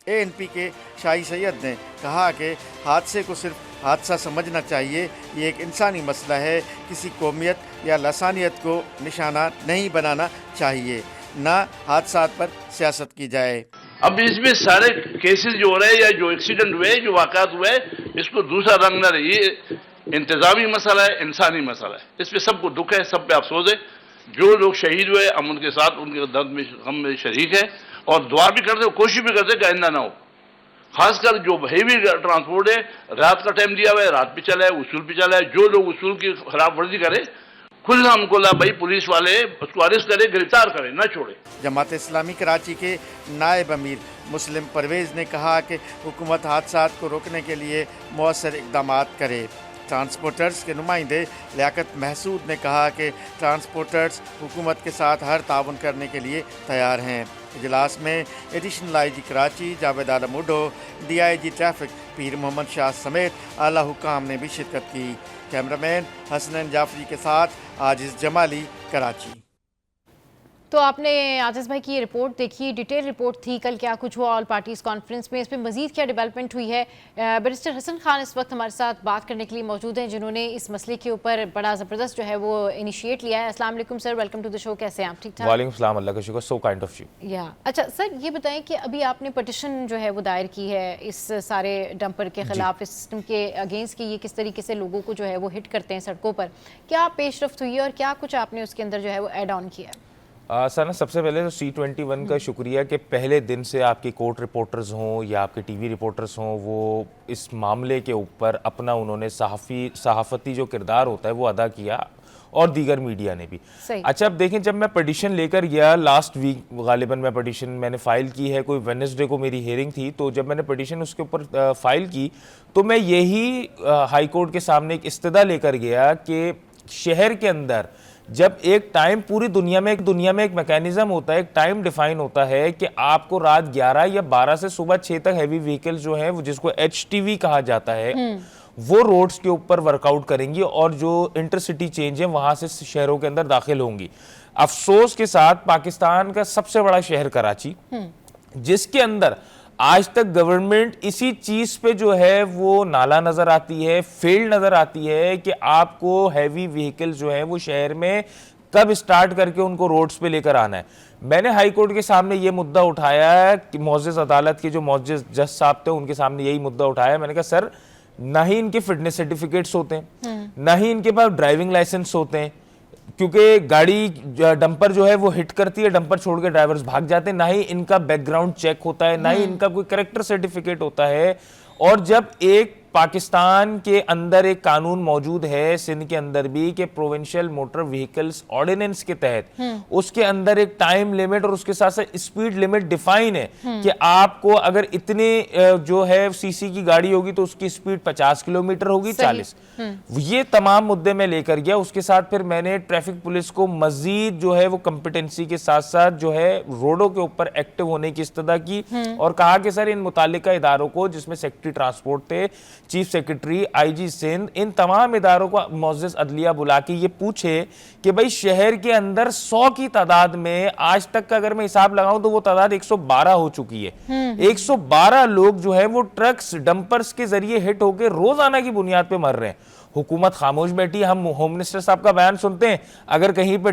ANP के शाही सैयद ने कहा कि हादसे को सिर्फ हादसा समझना चाहिए, ये एक इंसानी मसला है, किसी कौमियत या लसानियत को निशाना नहीं बनाना चाहिए, ना हादसात पर सियासत की जाए। अब इसमें सारे केसेस जो हो रहे हैं या जो एक्सीडेंट हुए, जो वाक़यात हुए, इसको दूसरा रंग न रहे। ये इंतज़ामी मसला है, इंसानी मसला है, इस पर सबको दुख है, सब पे अफसोस है। जो लोग शहीद हुए हम उनके साथ, उनके दर्द में हम में शरीक है और दुआ भी करते, कोशिश भी करते कि आइंदा ना हो। खासकर जो हेवी ट्रांसपोर्ट है, रात का टाइम दिया हुआ है, रात भी चला है, उसूल भी चला है। जो लोग उसूल की खिलाफ वर्जी करे, खुला हमको भाई पुलिस वाले उसको अरेस्ट करे, गिरफ्तार करे, ना छोड़े। जमात इस्लामी कराची के नायब अमीर मुस्लिम परवेज़ ने कहा कि हुकूमत हादसात को रोकने के लिए मौसर इक़दाम करे। ट्रांसपोर्टर्स के नुमाइंदे लियाकत महसूद ने कहा कि ट्रांसपोर्टर्स हुकूमत के साथ हर ताउन करने के लिए तैयार हैं। इजलास में additional IG Karachi Javed Alam उडो, DIG traffic पीर मोहम्मद शाह समेत आला हुकाम ने भी शिरकत की। कैमरामैन हसनैन जाफरी के साथ आजिज़ जमाली, कराची। तो आपने आजिज़ भाई की ये रिपोर्ट देखी, डिटेल रिपोर्ट थी कल क्या कुछ हुआ ऑल पार्टीज़ कॉन्फ्रेंस में, इस पर मज़ीद क्या डेवलपमेंट हुई है। बैरिस्टर हसन खान इस वक्त हमारे साथ बात करने के लिए मौजूद हैं, जिन्होंने इस मसले के ऊपर बड़ा ज़बरदस्त जो है वो इनिशिएट लिया है। अस्सलाम वालेकुम sir, welcome to the show, कैसे हैं आप? ठीक ठाक? वालेकुम सलाम, अल्लाह का शुक्र, सो काइंड ऑफ यू। या अच्छा सर, ये बताएं कि अभी आपने पटिशन जो है वो दायर की है इस सारे डंपर के ख़िलाफ़, इस सिस्टम के अगेंस्ट, कि ये किस तरीके से लोगों को जो है वो हिट करते हैं सड़कों पर, क्या पेशरफ्त हुई है और क्या कुछ आपने उसके अंदर जो है वो एड ऑन किया है? सर ना, सबसे पहले तो C21 का शुक्रिया कि पहले दिन से आपके कोर्ट रिपोर्टर्स हों या आपके TV रिपोर्टर्स हों, वो इस मामले के ऊपर अपना उन्होंने सहाफ़ती जो किरदार होता है वो अदा किया, और दीगर मीडिया ने भी। अच्छा, अब देखें, जब मैं पटिशन लेकर गया लास्ट वीक, गालिबन मैं पटिशन मैंने फ़ाइल की है, कोई वेडनेसडे को मेरी हियरिंग थी, तो जब मैंने पटिशन उसके ऊपर फ़ाइल की तो मैं यही हाई कोर्ट के सामने एक इस्तदा लेकर गया कि शहर के अंदर जब एक टाइम पूरी दुनिया में एक मैकेनिज्म होता है, एक टाइम डिफाइन होता है कि आपको रात 11 या 12 से सुबह 6 तक हैवी व्हीकल जो है वो जिसको HTV कहा जाता है वो रोड्स के ऊपर वर्कआउट करेंगी और जो इंटरसिटी चेंज है वहां से शहरों के अंदर दाखिल होंगी। अफसोस के साथ पाकिस्तान का सबसे बड़ा शहर कराची, जिसके अंदर आज तक गवर्नमेंट इसी चीज पे जो है वो नाला नजर आती है, फेल्ड नजर आती है कि आपको हैवी व्हीकल जो है वो शहर में कब स्टार्ट करके उनको रोड्स पे लेकर आना है। मैंने हाई कोर्ट के सामने ये मुद्दा उठाया है कि मौजूद अदालत के जो मौजूद जज साहब थे उनके सामने यही मुद्दा उठाया। मैंने कहा सर, ना ही इनके फिटनेस सर्टिफिकेट्स होते हैं, ना ही इनके पास ड्राइविंग लाइसेंस होते हैं, क्योंकि गाड़ी डंपर जो है वो हिट करती है, डंपर छोड़ के ड्राइवर्स भाग जाते हैं, ना ही इनका बैकग्राउंड चेक होता है, ना ही इनका कोई कैरेक्टर सर्टिफिकेट होता है। और जब एक पाकिस्तान के अंदर एक कानून मौजूद है, सिंध के अंदर भी, कि प्रोविंशियल मोटर व्हीकल्स ऑर्डिनेंस के तहत उसके अंदर एक टाइम लिमिट और उसके साथ साथ स्पीड लिमिट डिफाइन है कि आपको अगर इतने जो है सीसी की गाड़ी होगी तो उसकी स्पीड 50 किलोमीटर होगी, 40। ये तमाम मुद्दे में लेकर गया। उसके साथ फिर मैंने ट्रैफिक पुलिस को मजीद जो है वो कॉम्पिटेंसी के साथ साथ जो है रोडों के ऊपर एक्टिव होने की इस्तदा की और कहा कि सर इन मुतालिका इदारों को, जिसमें सेक्रेटरी ट्रांसपोर्ट थे, चीफ सेक्रेटरी, IG सिंध, इन तमाम इदारों को मौजूद अदलिया बुला के ये पूछे कि भाई शहर के अंदर 100 की तादाद में आज तक का अगर मैं हिसाब लगाऊं तो वो तादाद 112 हो चुकी है। 112 लोग जो है वो ट्रक्स, डंपर्स के जरिए हिट होकर रोजाना की बुनियाद पे मर रहे हैं। हुकूमत खामोश बैठी। हम होम मिनिस्टर साहब का बयान सुनते हैं, अगर कहीं पे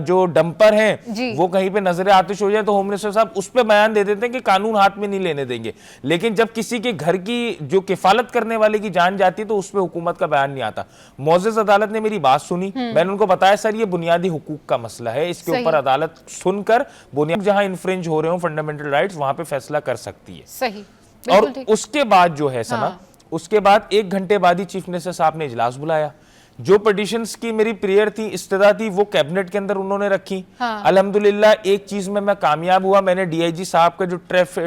जो डंपर हैं वो कहीं पे नजर आतिश हो जाए तो होम मिनिस्टर साहब उस पे बयान दे देते हैं कि कानून हाथ में नहीं लेने देंगे। लेकिन जब किसी के घर की जो किफालत करने वाले की जान जाती है तो उस पे हुकूमत का बयान नहीं आता। मौजूद अदालत ने मेरी बात सुनी, मैंने उनको बताया सर ये बुनियादी हुकूक का मसला है, इसके ऊपर अदालत सुनकर बुनियाद जहां इन्फ्रिंज हो रहे हो फंडामेंटल राइट्स वहां पे फैसला कर सकती है। सही। और उसके बाद जो है सना, उसके बाद 1 घंटे बाद ही चीफ मिनिस्टर साहब ने इजलास बुलाया। जो पिटीशंस की मेरी प्रेयर थी, इस्तदा थी, वो कैबिनेट के अंदर उन्होंने रखी। अल्हम्दुलिल्लाह एक चीज में मैं कामयाब हुआ। मैंने DIG साहब का जो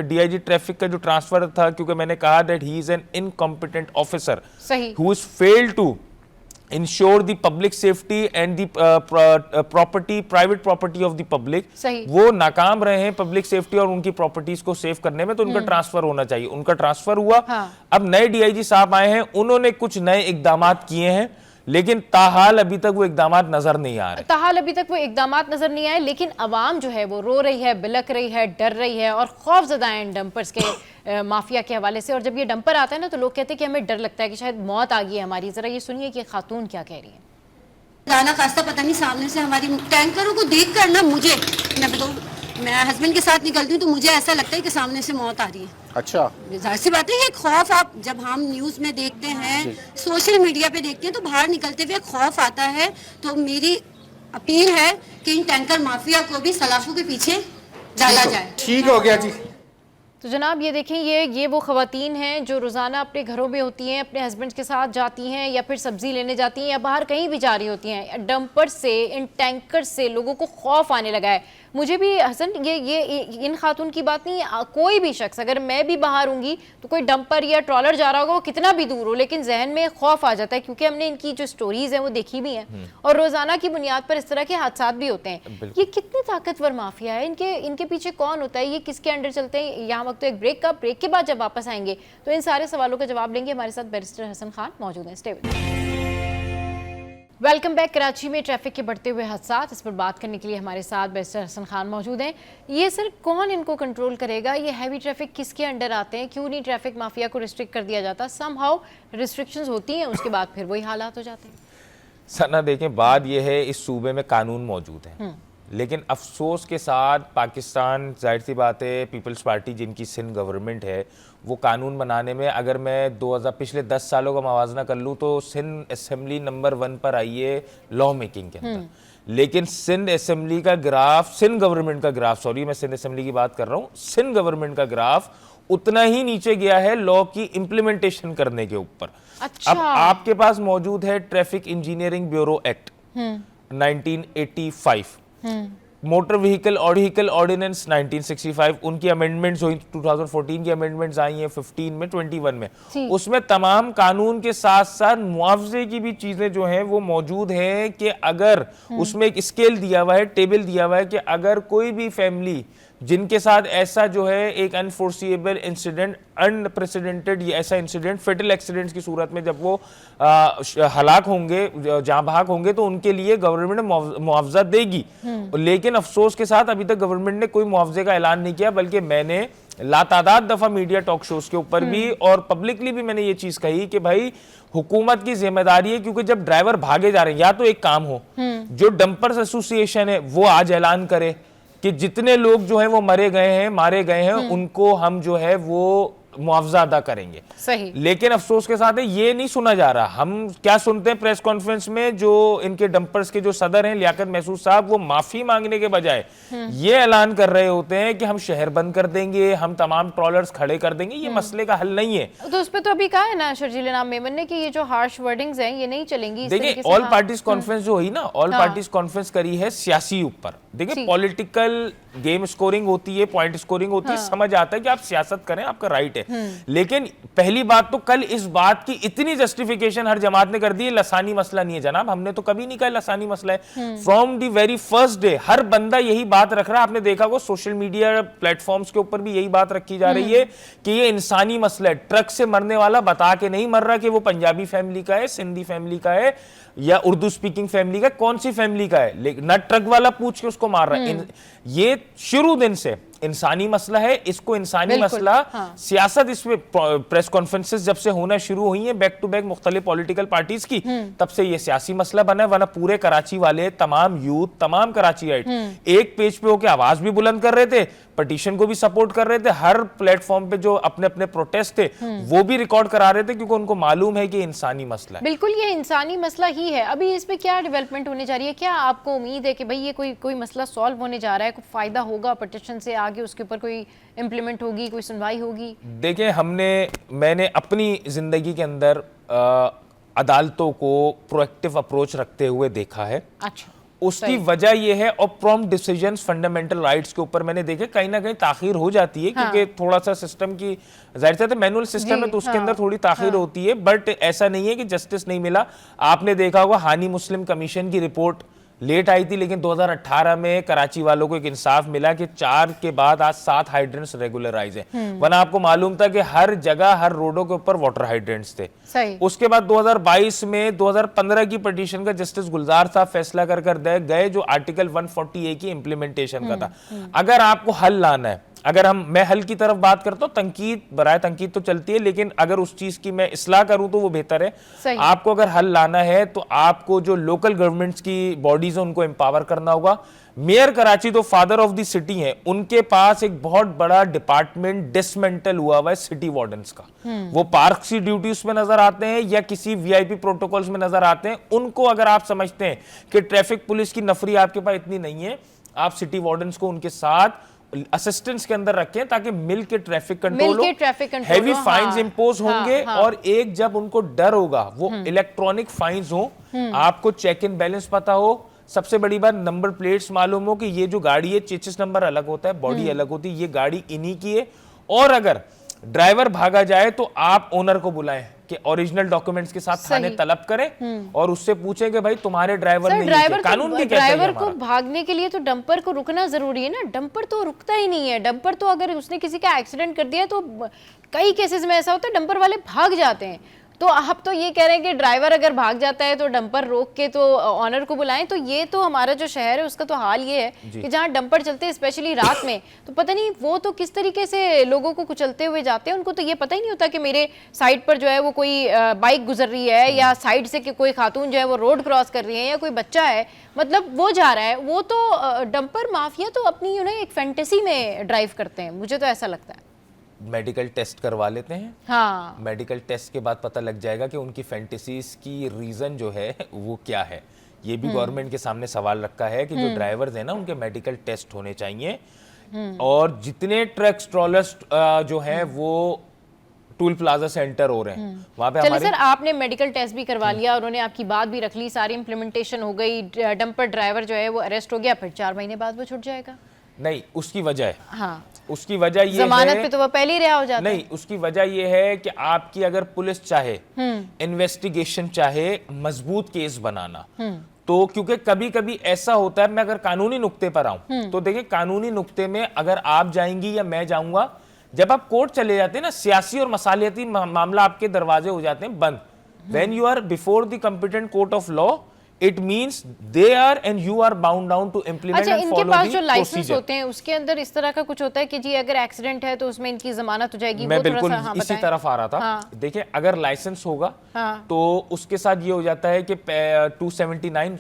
DIG ट्रैफिक का जो ट्रांसफर था, क्योंकि मैंने कहा that he is an incompetent officer who is failed to ensure the public safety and the property, private property of the public. वो नाकाम रहे हैं पब्लिक सेफ्टी और उनकी प्रॉपर्टीज को सेव करने में, तो उनका ट्रांसफर होना चाहिए। उनका ट्रांसफर हुआ। अब नए DIG साहब आए हैं, उन्होंने कुछ नए इकदामात किए हैं, लेकिन ताहाल अभी तक वो इकदामात नजर नहीं आ रहे। ताहाल अभी तक वो इकदामात नजर नहीं आए, लेकिन अवाम जो है वो रो रही है, बिलक रही है, डर रही है और खौफजदा है डंपर्स के माफिया के हवाले से। और जब ये डंपर आता है ना तो लोग कहते हैं कि हमें डर लगता है कि शायद मौत आ गई है हमारी। जरा ये सुनिए कि खातून क्या कह रही है। गाना खास्ता पता नहीं सामने से हमारी टैंकरों को देख कर ना, मुझे, मैं बताऊँ, मैं हस्बैंड के साथ निकलती हूँ तो मुझे ऐसा लगता है कि सामने से मौत आ रही है। अच्छा, जाहिर सी बात है ये खौफ, आप जब हम न्यूज़ में देखते हैं, सोशल मीडिया पे देखते हैं तो बाहर निकलते हुए खौफ आता है। तो मेरी अपील है कि इन टैंकर माफिया को भी सलाखों के पीछे डाला जाए। ठीक हो गया जी। तो जनाब ये देखें, ये वो ख़वातीन हैं जो रोज़ाना अपने घरों में होती हैं, अपने हस्बैंड के साथ जाती हैं या फिर सब्ज़ी लेने जाती हैं या बाहर कहीं भी जा रही होती हैं। डंपर से, इन टैंकर से लोगों को खौफ आने लगा है। मुझे भी हसन ये इन खातून की बात नहीं, कोई भी शख्स, अगर मैं भी बाहर होंगी तो कोई डंपर या ट्रॉलर जा रहा होगा, वो कितना भी दूर हो, लेकिन जहन में खौफ आ जाता है, क्योंकि हमने इनकी जो स्टोरीज हैं वो देखी भी हैं और रोज़ाना की बुनियाद पर इस तरह के हादसा भी होते हैं। ये कितनी ताकतवर माफिया है, इनके पीछे कौन होता है, ये किसके अंडर चलते हैं। यहाँ वक्त तो एक ब्रेक का, ब्रेक के बाद जब वापस आएंगे तो इन सारे सवालों का जवाब लेंगे। हमारे साथ बैरिस्टर हसन खान मौजूद हैं। Stay with us. Welcome back. Karachi में ट्रैफिक के बढ़ते हुए हादसात, इस पर बात करने के लिए हमारे साथ बैरिस्टर हसन खान मौजूद हैं। ये सर कौन इनको कंट्रोल करेगा, ये हैवी ट्रैफिक किसके अंडर आते हैं, क्यों नहीं ट्रैफिक माफिया को रिस्ट्रिक्ट कर दिया जाता। समहाउ रिस्ट्रिक्शंस होती हैं, उसके बाद फिर वही हालात हो जाते हैं। सना देखें, बात यह है इस सूबे में कानून मौजूद है, लेकिन अफसोस के साथ पाकिस्तान, जाहिर सी बात है, पीपल्स पार्टी जिनकी सिंध गवर्नमेंट है, वो कानून बनाने में, अगर मैं पिछले 10 सालों का मवाजना कर लूँ तो सिंध असेंबली नंबर 1 पर आई है लॉ मेकिंग के अंदर। लेकिन सिंध असेंबली का ग्राफ, सिंध गवर्नमेंट का ग्राफ, सॉरी मैं सिंध असेंबली की बात कर रहा हूँ, सिंध गवर्नमेंट का ग्राफ उतना ही नीचे गया है लॉ की इम्प्लीमेंटेशन करने के ऊपर। अच्छा। अब आपके पास मौजूद है traffic engineering bureau act 1985। Motor vehicle ordinance 1965, उनकी अमेंडमेंट्स हुई, 2014 की अमेंडमेंट्स आई हैं 15 में, 21 में, उसमें तमाम कानून के साथ साथ मुआवजे की भी चीजें जो हैं वो मौजूद हैं कि अगर उसमें एक स्केल दिया हुआ है, टेबल दिया हुआ है कि अगर कोई भी फैमिली जिनके साथ ऐसा जो है एक अनफोर्सिएबल इंसिडेंट, अनप्रेसिडेंटेड ऐसा इंसिडेंट, फेटल एक्सीडेंट्स की सूरत में जब वो हलाक होंगे, जाँ बहक होंगे, तो उनके लिए गवर्नमेंट मुआवजा देगी। लेकिन अफसोस के साथ अभी तक गवर्नमेंट ने कोई मुआवजे का ऐलान नहीं किया, बल्कि मैंने लातादाद दफा मीडिया टॉक शोज के ऊपर भी और पब्लिकली भी मैंने ये चीज कही कि भाई हुकूमत की जिम्मेदारी है, क्योंकि जब ड्राइवर भागे जा रहे हैं, या तो एक काम हो जो डंपर्स एसोसिएशन है वो आज ऐलान करे कि जितने लोग जो है वो मारे गए हैं उनको हम जो है वो मुआवजा अदा करेंगे। सही। लेकिन अफसोस के साथ है ये नहीं सुना जा रहा। हम क्या सुनते हैं प्रेस कॉन्फ्रेंस में, जो इनके डंपर्स के जो सदर हैं लियाकत महसूद साहब, वो माफी मांगने के बजाय ये ऐलान कर रहे होते हैं कि हम शहर बंद कर देंगे, हम तमाम ट्रॉलर्स खड़े कर देंगे। ये मसले का हल नहीं है। तो उस पर तो अभी कहा है ना शर्जील इनाम मेमन ने कि ये जो हार्श वर्डिंग्स हैं ये नहीं चलेंगी। देखिए ऑल पार्टीज कॉन्फ्रेंस जो हुई ना, ऑल पार्टीज कॉन्फ्रेंस करी है सियासी ऊपर। देखिए पॉलिटिकल गेम स्कोरिंग होती है, पॉइंट स्कोरिंग होती है, समझ आता है कि आप सियासत करें, आपका राइट है। लेकिन पहली बात तो कल इस बात की इतनी जस्टिफिकेशन हर जमात ने कर दी है, लसानी मसला नहीं है जनाब, हमने तो कभी नहीं कहा लसानी मसला है। From the very first day हर बंदा यही बात रख रहा है। आपने देखा वो सोशल मीडिया प्लेटफॉर्म्स के ऊपर भी यही बात रखी जा रही है कि ये इंसानी मसला है। ट्रक से मरने वाला बता के नहीं मर रहा कि वो पंजाबी फैमिली का है, सिंधी फैमिली का है या उर्दू स्पीकिंग फैमिली का, कौन सी फैमिली का है, लेकिन न ट्रक वाला पूछ के उसको मार रहा है। ये शुरू दिन से इंसानी मसला है, इसको इंसानी मसला सियासत इसमें प्रेस कॉन्फ्रेंसेस जब से होना शुरू हुई हैं बैक टू बैक मुख्तलिफ पॉलिटिकल पार्टीज की, तब से ये सियासी मसला बना है। वरना पूरे कराची वाले तमाम यूथ, तमाम कराचीइट एक पेज पे होकर आवाज भी बुलंद कर रहे थे, पटिशन को भी सपोर्ट कर रहे थे, हर प्लेटफॉर्म पे जो अपने अपने प्रोटेस्ट थे वो भी रिकॉर्ड करा रहे थे, क्योंकि उनको मालूम है कि इंसानी मसला है। बिल्कुल ये इंसानी मसला ही है। अभी इस पे क्या डेवलपमेंट होने जा रही है? क्या आपको उम्मीद है कि भाई ये कोई मसला सॉल्व होने जा रहा है, कोई फायदा होगा पटिशन से, आगे उसके ऊपर कोई इम्प्लीमेंट होगी, कोई सुनवाई होगी? देखिए मैंने अपनी जिंदगी के अंदर अदालतों को प्रोएक्टिव अप्रोच रखते हुए देखा है। अच्छा, उसकी वजह यह है, और प्रॉम्प्ट डिसीजंस फंडामेंटल राइट्स के ऊपर मैंने देखे कहीं ना कहीं ताखीर हो जाती है, क्योंकि थोड़ा सा सिस्टम की जाहिर सी बात है मैनुअल सिस्टम है तो उसके अंदर थोड़ी ताखीर होती है, बट ऐसा नहीं है कि जस्टिस नहीं मिला। आपने देखा होगा हानी मुस्लिम कमीशन की रिपोर्ट लेट आई थी, लेकिन 2018 में कराची वालों को एक इंसाफ मिला कि 4 के बाद आज 7 हाइड्रेंट्स रेगुलराइज हैं। वरना आपको मालूम था कि हर जगह हर रोडों के ऊपर वाटर हाइड्रेंट्स थे। सही। उसके बाद 2022 में 2015 की पिटीशन का जस्टिस गुलजार साहब फैसला कर दे गए जो आर्टिकल 140A की इंप्लीमेंटेशन का था। अगर आपको हल लाना है, अगर मैं हल की तरफ बात करता हूँ, तंकीद बराए तंकीद तो चलती है, लेकिन अगर उस चीज की मैं इस्लाह करूं तो वो बेहतर है। आपको अगर हल लाना है तो आपको जो लोकल गवर्नमेंट्स की बॉडीज है उनको एम्पावर करना होगा। मेयर कराची तो फादर ऑफ द सिटी है, उनके पास एक बहुत बड़ा डिपार्टमेंट डिसमेंटल हुआ है सिटी वार्डन्स का। वो पार्क की ड्यूटीज में नजर आते हैं या किसी वीआईपी प्रोटोकॉल्स में नजर आते हैं। उनको अगर आप समझते हैं कि ट्रैफिक पुलिस की नफरी आपके पास इतनी नहीं है, आप सिटी वार्डन्स को उनके साथ असिस्टेंस के अंदर रखें ताकि मिल के ट्रैफिक कंट्रोल हो, हैवी फाइन्स इंपोज होंगे। और एक जब उनको डर होगा वो इलेक्ट्रॉनिक फाइन्स हो, आपको चेक इन बैलेंस पता हो, सबसे बड़ी बात नंबर प्लेट्स मालूम हो कि ये जो गाड़ी है चेचिस नंबर अलग होता है, बॉडी अलग होती है, ये गाड़ी इन्हीं की है। और अगर ड्राइवर भागा जाए तो आप ओनर को बुलाएं कि ओरिजिनल डॉक्यूमेंट्स के साथ थाने तलब करें और उससे पूछें कि भाई तुम्हारे ड्राइवर ने ये कानून भी कहता है। ड्राइवर को भागने के लिए तो डंपर को रुकना जरूरी है ना, डंपर तो रुकता ही नहीं है। डंपर तो अगर उसने किसी का एक्सीडेंट कर दिया तो कई केसेस में ऐसा होता है डंपर वाले भाग जाते हैं। तो आप तो ये कह रहे हैं कि ड्राइवर अगर भाग जाता है तो डंपर रोक के तो ऑनर को बुलाएं। तो ये तो हमारा जो शहर है उसका तो हाल ये है कि जहाँ डंपर चलते हैं स्पेशली रात में, तो पता नहीं वो तो किस तरीके से लोगों को कुचलते हुए जाते हैं। उनको तो ये पता ही नहीं होता कि मेरे साइड पर जो है वो कोई बाइक गुजर रही है या साइड से कि कोई खातून जो है वो रोड क्रॉस कर रही है या कोई बच्चा है, मतलब वो जा रहा है। वो तो डंपर माफिया तो अपनी एक फैंटेसी में ड्राइव करते हैं, मुझे तो ऐसा लगता है। मेडिकल टेस्ट करवा लेते हैं, हाँ, मेडिकल टेस्ट के बाद पता लग जाएगा कि उनकी फैंटेसीज की रीजन जो है वो क्या है। ये भी गवर्नमेंट के सामने सवाल रखा है कि जो ड्राइवर्स हैं ना उनके मेडिकल टेस्ट होने चाहिए। और जितने ट्रक्स ट्रॉलर्स जो हैं वो टूल प्लाजा से एंटर हो रहे हैं, वहां पे चलिए हमारे सर, आपने मेडिकल टेस्ट भी करवा लिया, उन्होंने आपकी बात भी रख ली, सारी इंप्लीमेंटेशन हो गई, डंपर ड्राइवर जो है वो अरेस्ट हो गया, फिर 4 महीने बाद वो छूट जाएगा? नहीं, उसकी वजह है, हाँ, उसकी वजह ये जमानत है, पे तो वो पहले ही रिहा हो जाता नहीं, उसकी वजह ये है कि आपकी अगर पुलिस चाहे, इन्वेस्टिगेशन चाहे, मजबूत केस बनाना, तो क्योंकि कभी कभी ऐसा होता है, मैं अगर कानूनी नुक्ते पर आऊं तो देखिए, कानूनी नुक्ते में अगर आप जाएंगी या मैं जाऊंगा, जब आप कोर्ट चले जाते हैं ना, सियासी और मसालियती मामला आपके दरवाजे हो जाते हैं बंद। When you are before the competent court of law, it means they are and you are bound down to implement अच्छा, एंड इनके फॉलो पास द जो लाइसेंस प्रोसीजर। होते हैं उसके अंदर इस तरह का कुछ होता है कि जी अगर एक्सीडेंट है तो उसमें इनकी जमानत हो जाएगी? मैं वो थोड़ा बिल्कुल सा, हाँ, इसी बताएं। तरफ आ रहा था। हाँ। देखिए, अगर लाइसेंस होगा हाँ। तो उसके साथ ये हो जाता है कि 279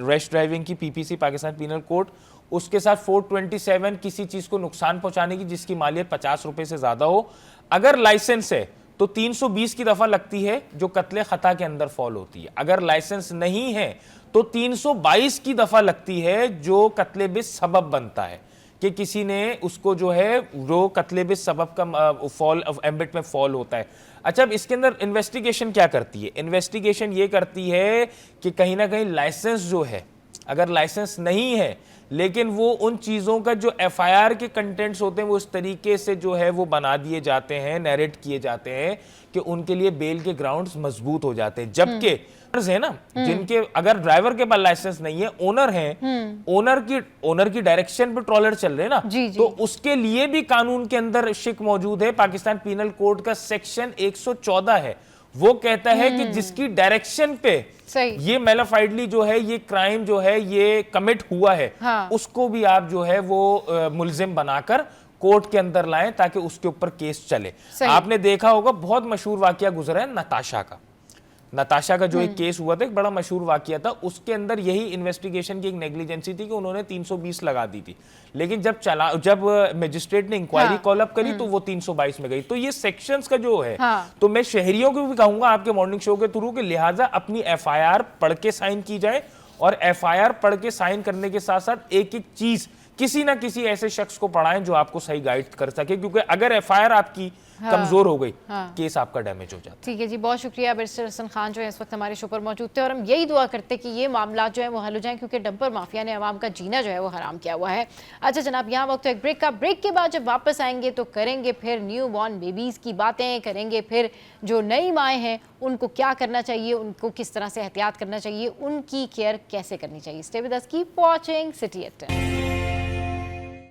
रैश ड्राइविंग की पीपीसी पाकिस्तान पीनल कोड, उसके साथ 427 किसी चीज को नुकसान पहुंचाने की जिसकी मालियत 50 रुपए से ज्यादा हो। अगर लाइसेंस है तो 320 की दफा लगती है जो कत्ले खता के अंदर फॉल होती है। अगर लाइसेंस नहीं है तो 322 की दफा लगती है जो कत्ले बिस सबब बनता है कि किसी ने उसको जो है वो कत्ले बिस सबब का फॉल एम्बिट में फॉल होता है। अच्छा, अब इसके अंदर इन्वेस्टिगेशन क्या करती है? इन्वेस्टिगेशन ये करती है कि कहीं ना कहीं लाइसेंस जो है, अगर लाइसेंस नहीं है लेकिन वो उन चीज़ों का जो एफआईआर के कंटेंट्स होते हैं वो इस तरीके से जो है वो बना दिए जाते हैं, नैरेट किए जाते हैं कि उनके लिए बेल के ग्राउंड्स मजबूत हो जाते हैं। जबकि है ना, जिनके अगर ड्राइवर के पास लाइसेंस नहीं है, ओनर है, ओनर की डायरेक्शन पे ट्रॉलर चल रहे हैं ना, तो उसके लिए भी कानून के अंदर शिक मौजूद है। पाकिस्तान पीनल कोड का सेक्शन 114 है, वो कहता है कि जिसकी डायरेक्शन पे ये मेलाफाइडली जो है, ये क्राइम जो है ये कमिट हुआ है, हाँ। उसको भी आप जो है वो मुल्जिम बनाकर कोर्ट के अंदर लाएं ताकि उसके ऊपर केस चले। आपने देखा होगा, बहुत मशहूर वाकया गुजरा है नताशा का जो एक केस हुआ था, एक बड़ा मशहूर वाकया था। उसके अंदर यही इन्वेस्टिगेशन की एक नेग्लिजेंसी थी कि उन्होंने 320 लगा दी थी, लेकिन जब मजिस्ट्रेट ने इंक्वायरी कॉल अप करी तो वो 322 में गई। तो ये सेक्शंस का जो है, हाँ। तो मैं शहरियों को भी कहूंगा आपके मॉर्निंग शो के थ्रू कि लिहाजा अपनी एफआईआर पढ़ के साइन की जाए, और एफआईआर पढ़ के साइन करने के साथ साथ एक एक चीज किसी ना किसी ऐसे शख्स को पढ़ाएं जो आपको सही गाइड कर सके, क्योंकि अगर एफआईआर आपकी कमजोर हो गई, केस आपका डैमेज हो जाता है। ठीक है जी, बहुत शुक्रिया। बैरिस्टर हसन खान जो है इस वक्त हमारे शो पर मौजूद थे, और हम यही दुआ करते कि ये मामला जो है वो हल हो जाए, क्योंकि डंपर माफिया ने अवाम का जीना जो है वो हराम किया हुआ है। अच्छा जनाब, यहाँ वक्त एक ब्रेक का। ब्रेक के बाद जब वापस आएंगे तो करेंगे फिर न्यू बॉर्न बेबीज़ की बातें, करेंगे फिर जो नई माएँ हैं उनको क्या करना चाहिए, उनको किस तरह से एहतियात करना चाहिए, उनकी केयर कैसे करनी चाहिए। Stay with us, keep watching City at 10।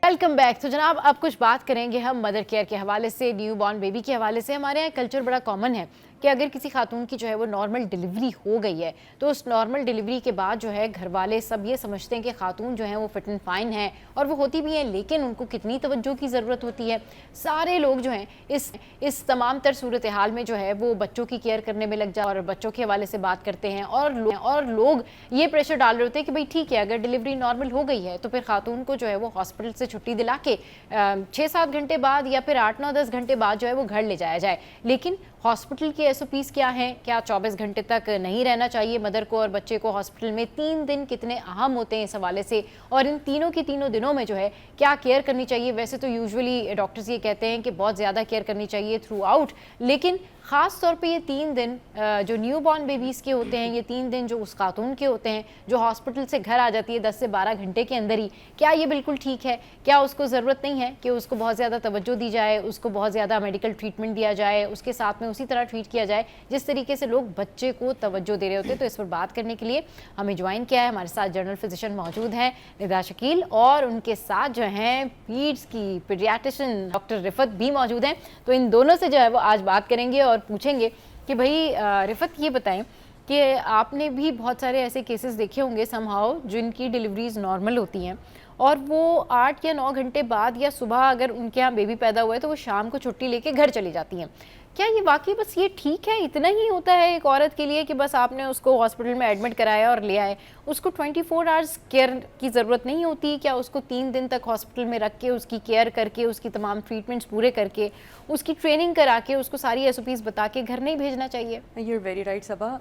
Welcome back. तो जनाब, अब कुछ बात करेंगे हम मदर केयर के हवाले से, न्यू बॉर्न बेबी के हवाले से। हमारे यहाँ कल्चर बड़ा कॉमन है कि अगर किसी खातून की जो है वो नॉर्मल डिलीवरी हो गई है तो उस नॉर्मल डिलीवरी के बाद जो है घर वाले सब ये समझते हैं कि खातून जो है वो फिट एंड फाइन है, और वो होती भी हैं, लेकिन उनको कितनी तवज्जो की ज़रूरत होती है। सारे लोग जो हैं इस तमाम तर सूरत हाल में जो है वो बच्चों की केयर करने में लग जाए और बच्चों के हवाले से बात करते हैं, और लोग ये प्रेशर डाल रहे होते हैं कि भाई ठीक है, अगर डिलीवरी नॉर्मल हो गई है तो फिर खातून को जो है वो हॉस्पिटल से छुट्टी दिला के 6-7 घंटे बाद या फिर 8-9-10 घंटे बाद जो है वो घर ले जाया जाए। लेकिन हॉस्पिटल की SOPs क्या हैं? क्या 24 घंटे तक नहीं रहना चाहिए मदर को और बच्चे को हॉस्पिटल में? 3 दिन कितने अहम होते हैं इस हवाले से, और इन तीनों के तीनों दिनों में जो है क्या केयर करनी चाहिए? वैसे तो यूजुअली डॉक्टर्स ये कहते हैं कि बहुत ज़्यादा केयर करनी चाहिए थ्रू आउट, लेकिन ख़ास तौर पे ये 3 दिन जो न्यू बॉर्न बेबीज़ के होते हैं, ये 3 दिन जो उस खातून के होते हैं जो हॉस्पिटल से घर आ जाती है 10 से 12 घंटे के अंदर ही, क्या ये बिल्कुल ठीक है? क्या उसको ज़रूरत नहीं है कि उसको बहुत ज़्यादा तवज्जो दी जाए, उसको बहुत ज़्यादा मेडिकल ट्रीटमेंट दिया जाए, उसके साथ में उसी तरह ट्रीट किया जाए जिस तरीके से लोग बच्चे को तवज्जो दे रहे होते हैं? तो इस पर बात करने के लिए हमें ज्वाइन किया है, हमारे साथ जनरल फिजिशियन मौजूद हैं निदा शकील, और उनके साथ जो हैं पीड्स की पीडियाट्रिशियन डॉक्टर रिफत भी मौजूद हैं। तो इन दोनों से जो है वो आज बात करेंगे और पूछेंगे कि भाई रिफत ये बताएं कि आपने भी बहुत सारे ऐसे केसेस देखे होंगे समहाउ जिनकी डिलीवरीज नॉर्मल होती हैं और वो 8 या 9 घंटे बाद या सुबह अगर उनके यहाँ बेबी पैदा हुआ है तो वो शाम को छुट्टी लेके घर चली जाती हैं। क्या ये वाकई बस ये ठीक है, इतना ही होता है एक औरत के लिए कि बस आपने उसको हॉस्पिटल में एडमिट कराया और ले आए, उसको 24 आवर्स केयर की ज़रूरत नहीं होती? क्या उसको 3 दिन तक हॉस्पिटल में रख के उसकी केयर करके, उसकी तमाम ट्रीटमेंट्स पूरे करके, उसकी ट्रेनिंग करा के, उसको सारी SOPs बता के घर नहीं भेजना चाहिए? You're very right Saba.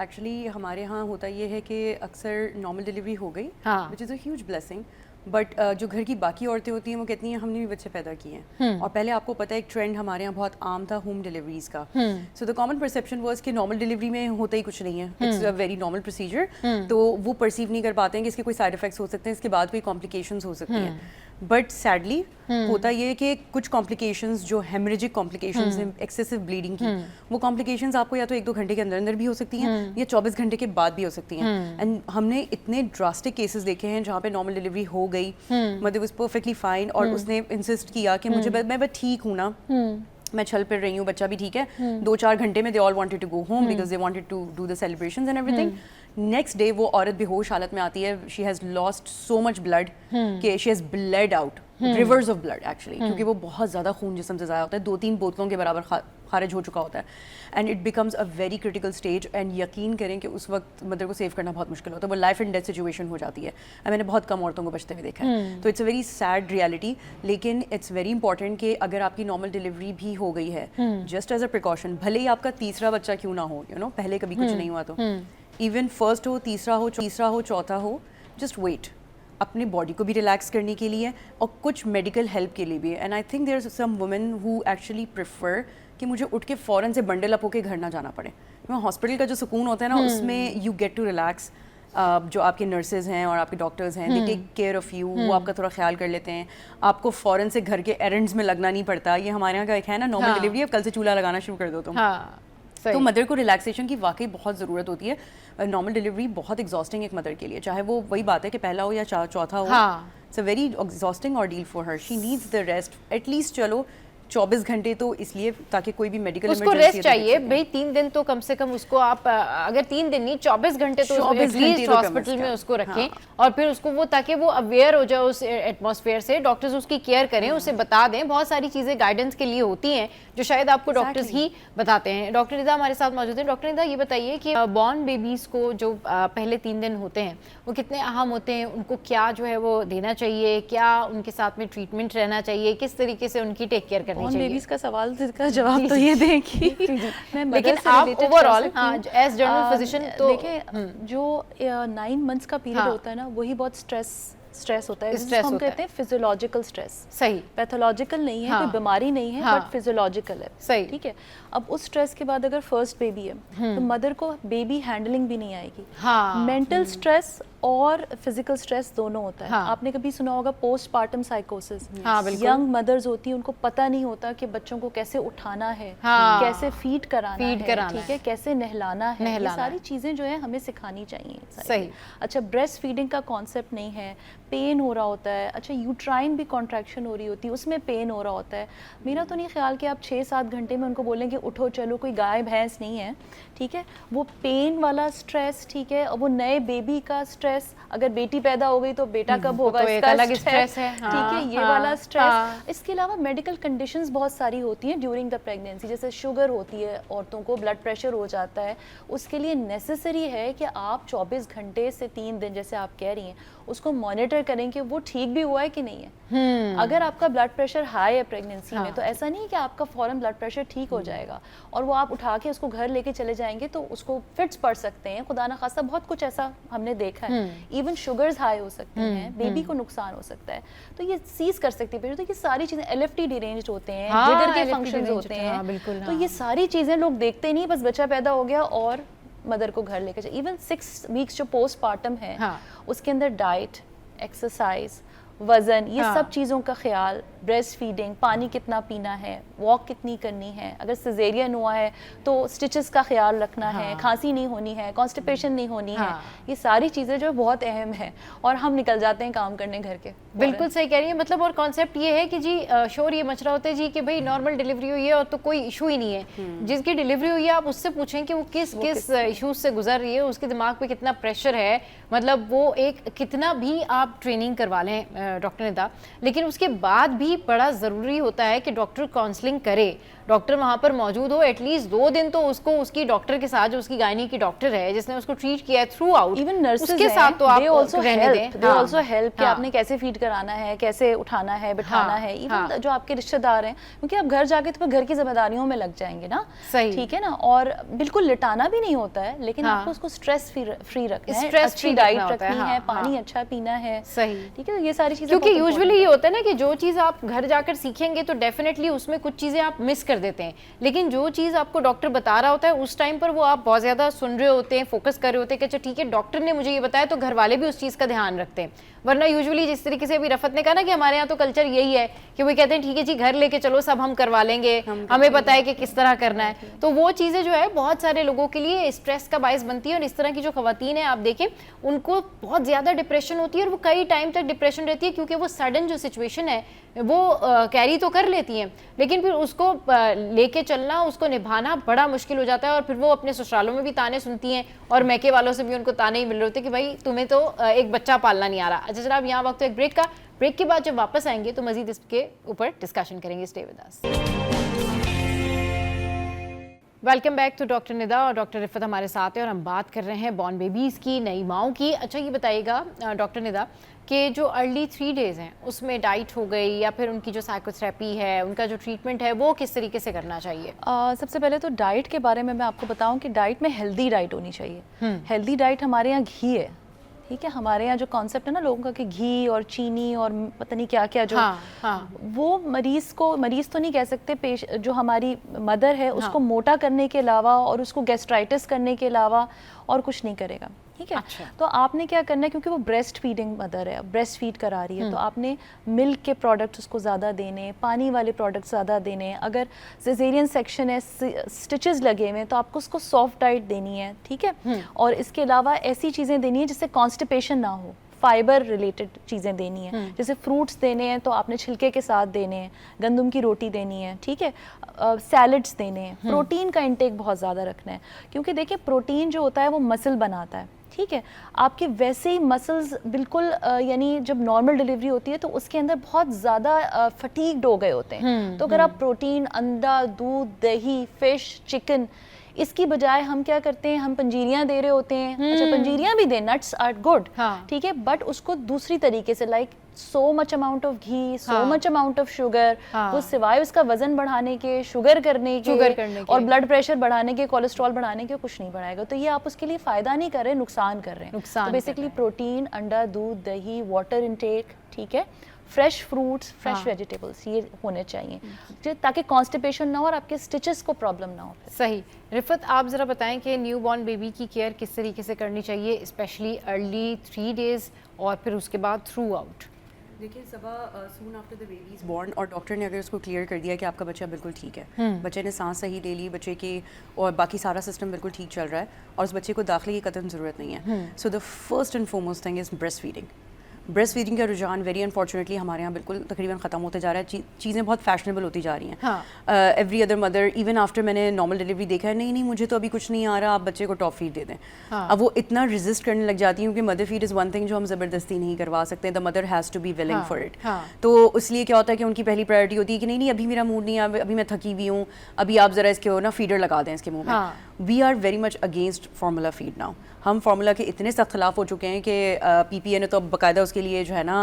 Actually हमारे यहाँ होता ये है कि अक्सर नॉर्मल डिलीवरी हो गई, which is a huge blessing, but जो घर की बाकी औरतें होती हैं वो कहती हैं हमने भी बच्चे पैदा किए हैं। और पहले आपको पता है एक ट्रेंड हमारे यहाँ बहुत आम था होम डिलीवरीज का। So the common perception was कि नॉर्मल डिलीवरी में होता ही कुछ नहीं है, it's a very normal procedure. तो वो परसीव नहीं कर पाते हैं कि इसके कोई साइड इफेक्ट्स हो सकते हैं, इसके बाद कोई कॉम्प्लिकेशंस हो सकती हैं। बट सैडली होता ये है कि कुछ कॉम्प्लिकेशंस जो हेमरेजिक कॉम्प्लिकेशंस हैं, एक्सेसिव ब्लीडिंग की, वो कॉम्प्लिकेशंस आपको या तो 1-2 घंटे के अंदर अंदर भी हो सकती हैं या 24 घंटे के बाद भी हो सकती हैं। एंड हमने इतने ड्रास्टिक केसेस देखे हैं जहाँ पे नॉर्मल डिलीवरी हो गई, मदर वाज परफेक्टली फाइन और उसने इंसिस्ट किया कि मुझे मैं बस ठीक हूँ ना, मैं चल फिर रही हूँ, बच्चा भी ठीक है। 2-4 घंटे में they all wanted to go home because they wanted to do the celebrations and everything. Next day वो औरत बेहोश हालत में आती है, she has lost so much blood कि she has blood out, rivers of blood actually, क्योंकि वो बहुत ज़्यादा खून जिस्म से ज़ाया होता है, 2-3 बोतलों के बराबर खारिज हो चुका होता है। And it becomes a very critical stage. And यकीन करें कि उस वक्त मदर को सेव करना बहुत मुश्किल होता है, वो लाइफ एंड डेथ सिचुएशन हो जाती है। मैंने बहुत कम औरतों को बचते हुए देखा है। तो it's a very sad reality, लेकिन इट्स वेरी इंपॉर्टेंट कि अगर आपकी नॉर्मल डिलीवरी भी हो गई है, जस्ट एज अ प्रिकॉशन, भले ही आपका तीसरा बच्चा क्यों ना हो, यू नो, पहले कभी कुछ नहीं हुआ तो, इवन फर्स्ट हो, तीसरा हो, चौथा हो, जस्ट वेट, अपने बॉडी को भी रिलैक्स करने के लिए और कुछ मेडिकल हेल्प के लिए भी। And I think there are some women who actually prefer कि मुझे उठ के फ़ौरन से बंडल अप होके घर ना जाना पड़े। हॉस्पिटल का जो सुकून होता है ना, उसमें यू गेट टू रिलैक्स। जो आपके नर्सेज हैं और आपके डॉक्टर्स हैं, they take care of you, वो आपका थोड़ा ख्याल कर लेते हैं, आपको फ़ौरन से घर के एरेंड्स में लगना नहीं पड़ता। ये हमारे यहाँ का एक है ना, नॉर्मल डिलीवरी, अब कल से चूल्हा लगाना शुरू कर दो तुम। तो मदर को रिलैक्सेशन की वाकई बहुत ज़रूरत होती है। नॉर्मल डिलीवरी बहुत एग्जॉस्टिंग एक मदर के लिए, चाहे वो वही बात है कि पहला हो या चौथा हो, it's a very exhausting ordeal for her. She needs the rest at least, चलो 24 घंटे तो इसलिए ताकि कोई भी मेडिकल उसको रेस्ट चाहिए भाई। 3 दिन तो कम से कम उसको आप, अगर 3 दिन नहीं 24 घंटे तो एटलीस्ट हॉस्पिटल में उसको रखें। और फिर उसको वो, ताकि वो अवेयर हो जाए उस एटमॉस्फेयर से, डॉक्टर्स उसकी केयर करें, उसे बता दें। बहुत सारी चीज़ें गाइडेंस के लिए होती हैं जो शायद आपको डॉक्टर्स ही बताते हैं। डॉक्टर निदा हमारे साथ मौजूद हैं। डॉक्टर निदा, ये बताइए कि बॉर्न बेबीज़ को जो पहले 3 दिन होते हैं वो कितने अहम होते हैं, उनको क्या जो है वो देना चाहिए, क्या उनके साथ में ट्रीटमेंट रहना चाहिए, किस तरीके से उनकी टेक केयर करनी चाहिए? बेबीज का सवाल का जवाब तो ये दें कि मैं लेकिन आप ओवरऑल एज जनरल फिजिशियन तो देखिए, जो 9 मंथ्स का पीरियड होता है ना, वही बहुत स्ट्रेस होता है, जिसको हम कहते हैं फिजियोलॉजिकल स्ट्रेस। सही, पैथोलॉजिकल नहीं है, कोई बीमारी नहीं है, बट फिजियोलॉजिकल है। सही, ठीक है। अब उस स्ट्रेस के बाद अगर फर्स्ट बेबी है तो मदर को बेबी हैंडलिंग भी नहीं आएगी। मेंटल स्ट्रेस और फिजिकल स्ट्रेस दोनों होता है। आपने कभी सुना होगा पोस्टपार्टम साइकोसिस। यंग मदर्स होती हैं, उनको पता नहीं होता कि बच्चों को कैसे उठाना है, कैसे फीड कराना है, ठीक है, कैसे नहलाना है। ये सारी चीजें जो है हमें सिखानी चाहिए। सही। अच्छा, ब्रेस्ट फीडिंग का कॉन्सेप्ट नहीं है, पेन हो रहा होता है। अच्छा, यूट्राइन भी कॉन्ट्रैक्शन हो रही होती है, उसमें पेन हो रहा होता है। मेरा तो नहीं ख्याल कि आप 6-7 घंटे में उनको बोलें कि उठो चलो, कोई गाय भैंस नहीं है, ठीक है। वो पेन वाला स्ट्रेस, ठीक है, और वो नए बेबी का स्ट्रेस, अगर बेटी पैदा हो गई तो बेटा कब होगा, तो इसका अलग स्ट्रेस है, ठीक है, ये वाला स्ट्रेस। इसके अलावा मेडिकल कंडीशंस बहुत सारी होती हैं ड्यूरिंग द प्रेगनेंसी, जैसे शुगर होती है औरतों को, ब्लड प्रेशर हो जाता है। उसके लिए नेसेसरी है कि आप 24 घंटे से 3 दिन, जैसे आप कह रही हैं, उसको मॉनिटर करें कि वो ठीक भी हुआ है कि नहीं है। अगर आपका ब्लड प्रेशर हाई है प्रेगनेंसी में, तो ऐसा नहीं कि आपका फौरन ब्लड प्रेशर ठीक हो जाएगा और वो आप उठा के उसको घर लेके चले जाएंगे तो उसको फिट्स पड़ सकते हैं, खुदा ना खास्ता, बहुत कुछ ऐसा हमने देखा है। इवन शुगर्स हाई हो सकते हैं, बेबी को नुकसान हो सकता है, तो ये सीज कर सकती है। तो ये सारी चीजें, LFT डिरेंज्ड होते हैं, जिगर के फंक्शंस होते हैं, तो ये सारी चीजें लोग देखते नहीं, बस बच्चा पैदा हो गया और मदर को घर लेकर जाए। इवन 6 वीक्स जो पोस्टपार्टम है, उसके अंदर डाइट, एक्सरसाइज, वजन, ये सब चीज़ों का ख्याल, ब्रेस्ट फीडिंग, पानी कितना पीना है, वॉक कितनी करनी है, अगर सिजेरियन हुआ है तो स्टिचेस का ख्याल रखना है, खांसी नहीं होनी है, कॉन्स्टिपेशन नहीं होनी है, ये सारी चीज़ें जो बहुत अहम है। और हम निकल जाते हैं काम करने घर के। बिल्कुल सही कह रही है। मतलब और कॉन्सेप्ट ये है कि जी शोर ये मच रहा होता है जी कि भाई नॉर्मल डिलीवरी हुई है और तो कोई इशू ही नहीं है। जिसकी डिलीवरी हुई है आप उससे पूछें कि वो किस इशूज से गुजर रही है, उसके दिमाग पे कितना प्रेशर है, मतलब वो एक कितना भी आप ट्रेनिंग करवा लें डॉक्टर निदा, लेकिन उसके बाद भी ही बड़ा ज़रूरी होता है कि डॉक्टर काउंसलिंग करे, डॉक्टर वहाँ पर मौजूद हो, एटलीस्ट 2 दिन तो उसको उसकी डॉक्टर के साथ, जो उसकी गायनी की डॉक्टर है जिसने उसको ट्रीट किया है थ्रू आउट, इवन नर्सेज उसके साथ तो आप रहने दें। दे आल्सो हेल्प कि आपने कैसे फीड कराना है, कैसे उठाना है, बिठाना है। इवन जो आपके रिश्तेदार हैं, क्योंकि आप घर जाके तो घर की जिम्मेदारियों में लग जाएंगे ना, सही, ठीक है ना। और बिल्कुल लिटाना भी नहीं होता है, लेकिन आपको उसको स्ट्रेस फ्री रखना है, स्ट्रेस अच्छी डाइट रखनी है, पानी अच्छा पीना है, सही, ठीक है। ये सारी चीजें, क्योंकि यूजुअली ये होता है ना कि जो चीज़ आप घर जाकर सीखेंगे तो डेफिनेटली उसमें कुछ चीज़ें आप मिस कर देते हैं, लेकिन जो चीज़ आपको डॉक्टर बता रहा होता है उस टाइम पर वो आप बहुत ज़्यादा सुन रहे होते हैं, फोकस कर रहे होते हैं कि अच्छा ठीक है डॉक्टर ने मुझे ये बताया, तो घर वाले भी उस चीज़ का ध्यान रखते हैं। वरना यूजुअली जिस तरीके से अभी रफत ने कहा ना कि हमारे यहाँ तो कल्चर यही है कि वो कहते हैं ठीक है जी घर लेके चलो, सब हम करवा लेंगे, हमें पता है कि किस तरह करना है। तो वो चीज़ें जो है बहुत सारे लोगों के लिए स्ट्रेस का बायस बनती है, और इस तरह की जो खवातीन है आप देखें उनको बहुत ज़्यादा डिप्रेशन होती है, और वो कई टाइम तक डिप्रेशन रहती है, क्योंकि वो सडन जो सिचुएशन है वो कैरी तो कर लेती हैं, लेकिन फिर उसको लेके चलना, उसको निभाना बड़ा मुश्किल हो जाता है, और फिर वो अपने ससुरालों में भी ताने सुनती हैं, और मैके वालों से भी उनको ताने ही मिल रहे होते हैं कि भाई तुम्हें तो एक बच्चा पालना नहीं आ रहा। अच्छा जनाब, यहाँ वक्त तो एक ब्रेक का, ब्रेक के बाद जब वापस आएंगे तो मजीद इसके ऊपर डिस्कशन करेंगे। Stay with us. Welcome back to doctor Nida, और डॉक्टर रिफत हमारे साथ है और हम बात कर रहे हैं बॉर्न बेबीज़ की, नई माओं की। अच्छा ये बताइएगा डॉक्टर निदा कि जो अर्ली 3 डेज़ हैं उसमें डाइट हो गई या फिर उनकी जो साइकोथेरेपी है, उनका जो ट्रीटमेंट है, वो किस तरीके से करना चाहिए? सबसे पहले तो डाइट के बारे में मैं आपको बताऊं कि डाइट में हेल्दी डाइट होनी चाहिए। हेल्दी डाइट हमारे यहाँ घी है, ठीक है। हमारे यहाँ जो कॉन्सेप्ट है ना लोगों का कि घी और चीनी और पता नहीं क्या क्या जो वो मरीज़ तो नहीं कह सकते, जो हमारी मदर है उसको मोटा करने के अलावा और उसको गैस्ट्राइटिस करने के अलावा और कुछ नहीं करेगा, ठीक है। अच्छा। तो आपने क्या करना है, क्योंकि वो ब्रेस्ट फीडिंग मदर है, ब्रेस्ट फीड करा रही है, तो आपने मिल्क के प्रोडक्ट्स उसको ज़्यादा देने, पानी वाले प्रोडक्ट्स ज़्यादा देने। अगर सिजेरियन सेक्शन है, स्टिचेस लगे हुए हैं, तो आपको उसको सॉफ्ट डाइट देनी है, ठीक है। और इसके अलावा ऐसी चीज़ें देनी है जिससे कॉन्स्टिपेशन ना हो, फाइबर रिलेटेड चीज़ें देनी है, जैसे फ्रूट्स देने हैं तो आपने छिलके के साथ देने हैं, गंदम की रोटी देनी है, ठीक है, सैलड्स देने हैं। प्रोटीन का इंटेक बहुत ज़्यादा रखना है, क्योंकि देखिए प्रोटीन जो होता है वो मसल बनाता है, ठीक है। आपके वैसे ही मसल्स बिल्कुल यानी जब नॉर्मल डिलीवरी होती है तो उसके अंदर बहुत ज़्यादा फटीग्ड हो गए होते हैं। तो अगर आप प्रोटीन, अंडा, दूध, दही, फिश, चिकन, इसकी बजाय हम क्या करते हैं, हम पंजीरियां दे रहे होते हैं। अच्छा पंजीरियां भी दें, नट्स आर गुड, ठीक है, बट उसको दूसरी तरीके से, like so much amount of ghee, so much amount of sugar, वो सिवाय उसका वजन बढ़ाने के, शुगर करने के और ब्लड प्रेशर बढ़ाने के, कोलेस्ट्रॉल बढ़ाने के कुछ नहीं बढ़ाएगा। तो ये आप उसके लिए फ़ायदा नहीं कर रहे, नुकसान कर रहे हैं। तो बेसिकली प्रोटीन, अंडा, दूध, दही, वाटर इनटेक, ठीक है, फ्रेश फ्रूट्स, फ्रेश वेजिटेबल्स, ये होने चाहिए ताकि कॉन्स्टिपेशन ना हो और आपके स्टिचेस को प्रॉब्लम ना हो। सही। रिफत आप ज़रा बताएं कि न्यू बॉर्न बेबी की केयर किस तरीके से करनी चाहिए, स्पेशली अर्ली 3 डेज़ और फिर उसके बाद थ्रू आउट? देखिए Saba soon after the baby is born, और डॉक्टर ने अगर उसको क्लियर कर दिया कि आपका बच्चा बिल्कुल ठीक है, बच्चे ने सांस सही ले ली, बच्चे की और बाकी सारा सिस्टम बिल्कुल ठीक चल रहा है, और उस बच्चे को दाखिले की कतई ज़रूरत नहीं है। So the first and foremost thing is breast feeding. Breast feeding का रुझान वेरी अनफॉर्चुनेटली हमारे यहाँ बिल्कुल तकरीबन ख़त्म होते जा रहा है। चीज़ें बहुत फैशनेबल होती जा रही हैं। Every other mother, even after मैंने नॉर्मल डिलीवरी देखा है, नहीं मुझे तो अभी कुछ नहीं आ रहा, आप बच्चे को टॉप फीड दे दें। अब वो इतना रेजिस्ट करने लग जाती है, क्योंकि mother feed is one thing जो हम ज़बरदस्ती नहीं करवा सकते, the mother has to be willing for it. तो इसलिए क्या होता है कि उनकी पहली प्रायोरिटी होती है कि नहीं अभी मेरा मूड नहीं है, अभी मैं थकी हुई हूँ, अभी आप ज़रा इसके ना फीडर लगा दें इसके मुँह में। We are very much against formula feed now. हम फार्मूला के इतने सख्त खिलाफ हो चुके हैं कि पीपीए ने तो अब बाकायदा उसके लिए जो है ना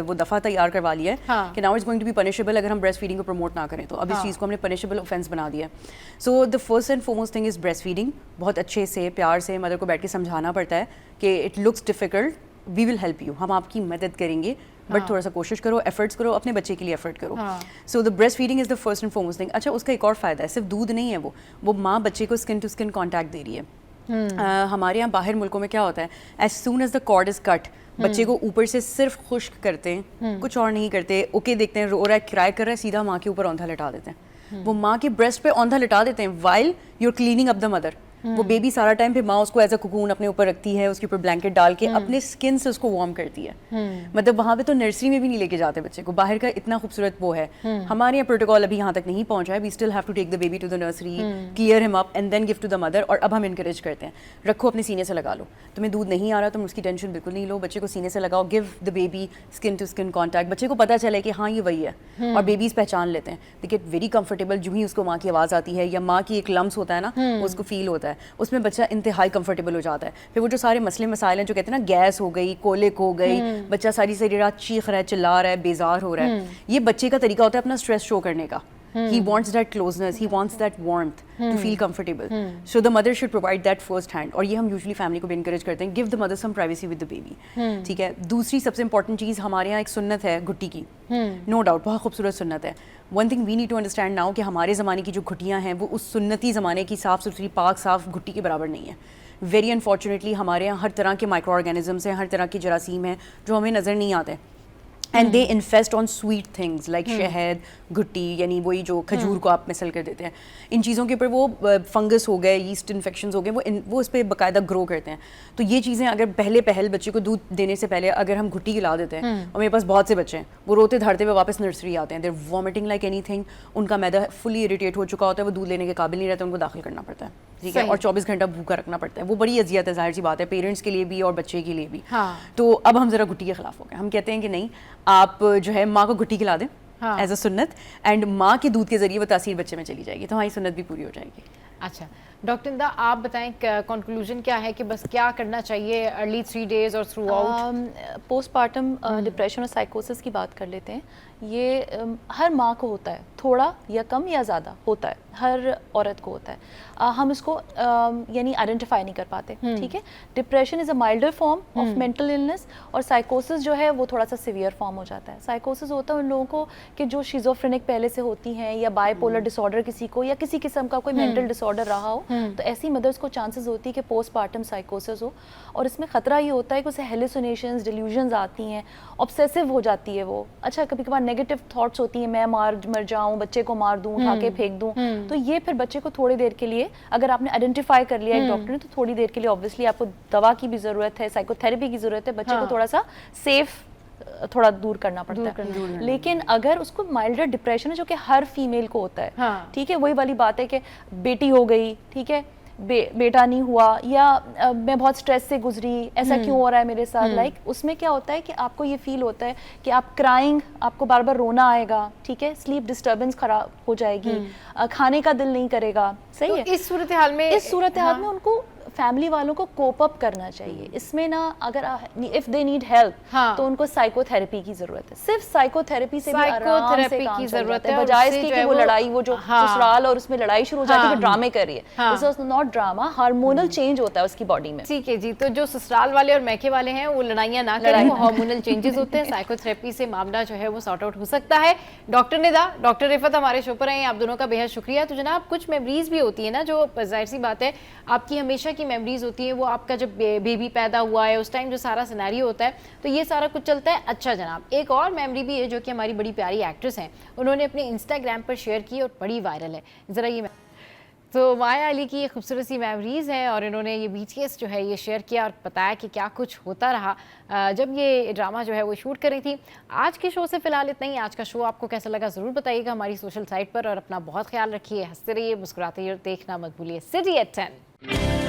वो दफ़ा तैयार करवा लिया है कि now it's going to be punishable अगर हम ब्रेस्ट फीडिंग को प्रमोट ना करें तो। अब इस चीज़ को हमने पनिशेबल ऑफेंस बना दिया है। So the first and foremost thing is breast feeding. बहुत अच्छे से प्यार से मदर को बैठ के समझाना पड़ता है कि it looks difficult, we will help you, हम आपकी मदद करेंगे, बट थोड़ा सा कोशिश करो, एफर्ट्स करो, अपने बच्चे के लिए एफर्ट करो। So the breast feeding is the first and foremost thing. अच्छा उसका एक और फ़ायदा है, सिर्फ दूध नहीं है, वो माँ बच्चे को स्किन टू स्किन कॉन्टैक्ट दे रही है। हमारे यहाँ बाहर मुल्कों में क्या होता है, as soon as the cord is cut, बच्चे को ऊपर से सिर्फ खुश्क करते हैं, कुछ और नहीं करते। ओके देखते हैं रो रहा है, क्राई कर रहा है, सीधा माँ के ऊपर औंधा लिटा देते हैं। वो माँ के ब्रेस्ट पे औंधा लिटा देते हैं while you are cleaning up the mother. वो बेबी सारा टाइम पे माँ उसको एज अ कुकून अपने ऊपर रखती है, उसके ऊपर ब्लैंकेट डाल के अपने स्किन से उसको वार्म करती है। मतलब वहाँ पे तो नर्सरी में भी नहीं लेके जाते बच्चे को, बाहर का इतना खूबसूरत वो है। हमारे यहाँ प्रोटोकॉल अभी यहाँ तक नहीं पहुँचा है। We still have to take the baby to the nursery, clear him up and then give to the mother. और अब हम इनकरेज करते हैं, रखो अपने सीने से लगा लो, तुम्हें दूध नहीं आ रहा तुम उसकी टेंशन बिल्कुल नहीं लो, बच्चे को सीने से लगाओ, give the baby skin to skin contact, बच्चे को पता चले कि हाँ ये वही है। और बेबीज पहचान लेते हैं, दे गेट वेरी कंफर्टेबल। जो ही उसको माँ की आवाज़ आती है या माँ की एक लम्स होता है ना, वो उसको फील होता है, उसमें बच्चा इंतहाई कंफर्टेबल हो जाता है। फिर वो जो सारे मसले मसाइल हैं जो कहते हैं ना, गैस हो गई, कोलिक हो गई, बच्चा सारी सारी रात चीख रहा है, चिल्ला रहा है, बेजार हो रहा है, ये बच्चे का तरीका होता है अपना स्ट्रेस शो करने का। He wants that closeness, he wants that warmth to feel comfortable. So the mother should provide that first hand. और ये हम usually family को भी encourage करते हैं, give the mother some privacy with the baby. ठीक है। दूसरी सबसे important चीज़ हमारे यहाँ एक सुन्नत है घुट्टी की, no doubt बहुत खूबसूरत सुन्नत है। One thing we need to understand now कि हमारे ज़माने की जो घुट्टियाँ हैं वो उस सुन्नती ज़माने की साफ़ सुथरी पाक साफ़ घुट्टी के बराबर नहीं है। वेरी अनफॉर्चुनेटली हमारे यहाँ हर तरह के माइक्रो ऑर्गेनिजम्स हैं, हर तरह के जरासीम हैं जो हमें नज़र नहीं आते। And they इन्फेस्ट on sweet things like शहद, घुट्टी, यानी वही जो खजूर को आप मिसल कर देते हैं, इन चीज़ों के ऊपर वो फंगस हो गए, यीस्ट इन्फेक्शंस हो गए, वो उस पर बाकायदा ग्रो करते हैं। तो ये चीज़ें अगर पहल बच्चे को दूध देने से पहले अगर हम घुट्टी खिला देते हैं, और मेरे पास बहुत से बच्चे हैं वो रोते धड़ते हुए वापस नर्सरी आते हैं, देर वॉमिटिंग लाइक एनीथिंग, उनका मैदा फुली इरिटेट हो चुका होता है, वो दूध लेने के काबिल नहीं रहता, उनको दाखिल करना पड़ता है, ठीक है, और 24 घंटा भूखा रखना पड़ता है। वो बड़ी अजियत है, जाहिर सी बात है, पेरेंट्स के लिए भी और बच्चे के लिए भी। तो अब हम ज़रा घुट्टी के खिलाफ हो गए, हम कहते हैं कि नहीं, आप जो है माँ को घुट्टी खिला दें एज अ सुन्नत, एंड माँ के दूध के जरिए वो तासीर बच्चे में चली जाएगी, तो हमारी सुन्नत भी पूरी हो जाएगी। अच्छा डॉक्टर इंदा, आप बताएं कंक्लूजन क्या है कि बस क्या करना चाहिए अर्ली 3 डेज और थ्रू आउट? पोस्टपार्टम डिप्रेशन और साइकोसिस की बात कर लेते हैं। ये हर माँ को होता है, थोड़ा या कम या ज़्यादा होता है, हर औरत को होता है। हम इसको यानी आइडेंटिफाई नहीं कर पाते, ठीक है। Depression is a milder form of mental illness, और साइकोसिस जो है वो थोड़ा सा सिवियर फॉर्म हो जाता है। साइकोसिस होता है उन लोगों को कि जो शिज़ोफ्रेनिक पहले से होती हैं, या बाइपोलर डिसऑर्डर किसी को, या किसी किस्म का कोई मेंटल डिसऑर्डर रहा हो, तो ऐसी मदर्स को चांसेस होती है कि पोस्टपार्टम साइकोसिस हो। और इसमें ख़तरा ये होता है कि उसे हेलुसिनेशंस, डिल्यूजन्स आती हैं, ऑब्सेसिव हो जाती है वो। अच्छा, कभी कभार नेगेटिव थॉट्स होती हैं, मैं मर जाऊँ, बच्चे को मार दूँ, उठा के फेंक दूँ, तो ये फिर बच्चे को थोड़ी देर के लिए, अगर आपने आइडेंटिफाई कर लिया एक डॉक्टर ने, तो थोड़ी देर के लिए ऑब्वियसली आपको दवा की भी ज़रूरत है, साइकोथेरेपी की ज़रूरत है, बच्चे को थोड़ा सा सेफ थोड़ा दूर करना पड़ता है। लेकिन अगर उसको माइल्डर डिप्रेशन है जो कि हर फीमेल को होता है, ठीक है, वही वाली बात है कि बेटी हो गई, ठीक है, बेटा नहीं हुआ, या मैं बहुत स्ट्रेस से गुजरी, ऐसा क्यों हो रहा है मेरे साथ, लाइक उसमें क्या होता है कि आपको ये फील होता है कि आप क्राइंग, आपको बार बार रोना आएगा, ठीक है, स्लीप डिस्टर्बेंस खराब हो जाएगी, खाने का दिल नहीं करेगा, सही तो है। इस सूरत हाल में उनको फैमिली वालों को कोप अप करना चाहिए। इसमें ना अगर इफ दे नीड हेल्प, तो उनको साइकोथेरेपी की जरूरत है। सिर्फ साइकोथेरेपी से भी आराम से काम की जरूरत है, बजाय इसके कि वो लड़ाई, वो जो ससुराल और उसमें लड़ाई शुरू हो जाती है, ड्रामे कर रही है। This is not drama, hormonal change होता है उसकी बॉडी में। ठीक है जी, तो जो ससुराल वाले और मैके वाले हैं वो लड़ाइयाँ ना करें, वो हार्मोनल चेंजेस होते हैं, साइकोथेरेपी से मामला जो है वो सॉर्ट आउट हो सकता है। डॉक्टर निदा, डॉक्टर रिफत हमारे शो पर हैं, आप दोनों का बेहद शुक्रिया। तो जनाब, कुछ मेमोरीज भी होती है ना, जो जाहिर सी बात है आपकी हमेशा की मेमोरीज होती है, वो आपका जब बेबी पैदा हुआ है उस टाइम जो सारा सिनेरियो होता है, तो ये सारा कुछ चलता है। अच्छा जनाब, एक और मेमोरी भी है जो कि हमारी बड़ी प्यारी एक्ट्रेस हैं, उन्होंने अपने इंस्टाग्राम पर शेयर की और बड़ी वायरल है। ज़रा ये तो माया अली की ये खूबसूरत सी मेमोरीज़ हैं, और इन्होंने ये BTS जो है ये शेयर किया और बताया कि क्या कुछ होता रहा जब ये ड्रामा जो है वो शूट कर रही थी। आज के शो से फ़िलहाल इतना ही। आज का शो आपको कैसा लगा ज़रूर बताइएगा हमारी सोशल साइट पर, और अपना बहुत ख्याल रखिए, हंसते रहिए, मुस्कुराते रहिए, देखना मत भूलिए City at 10।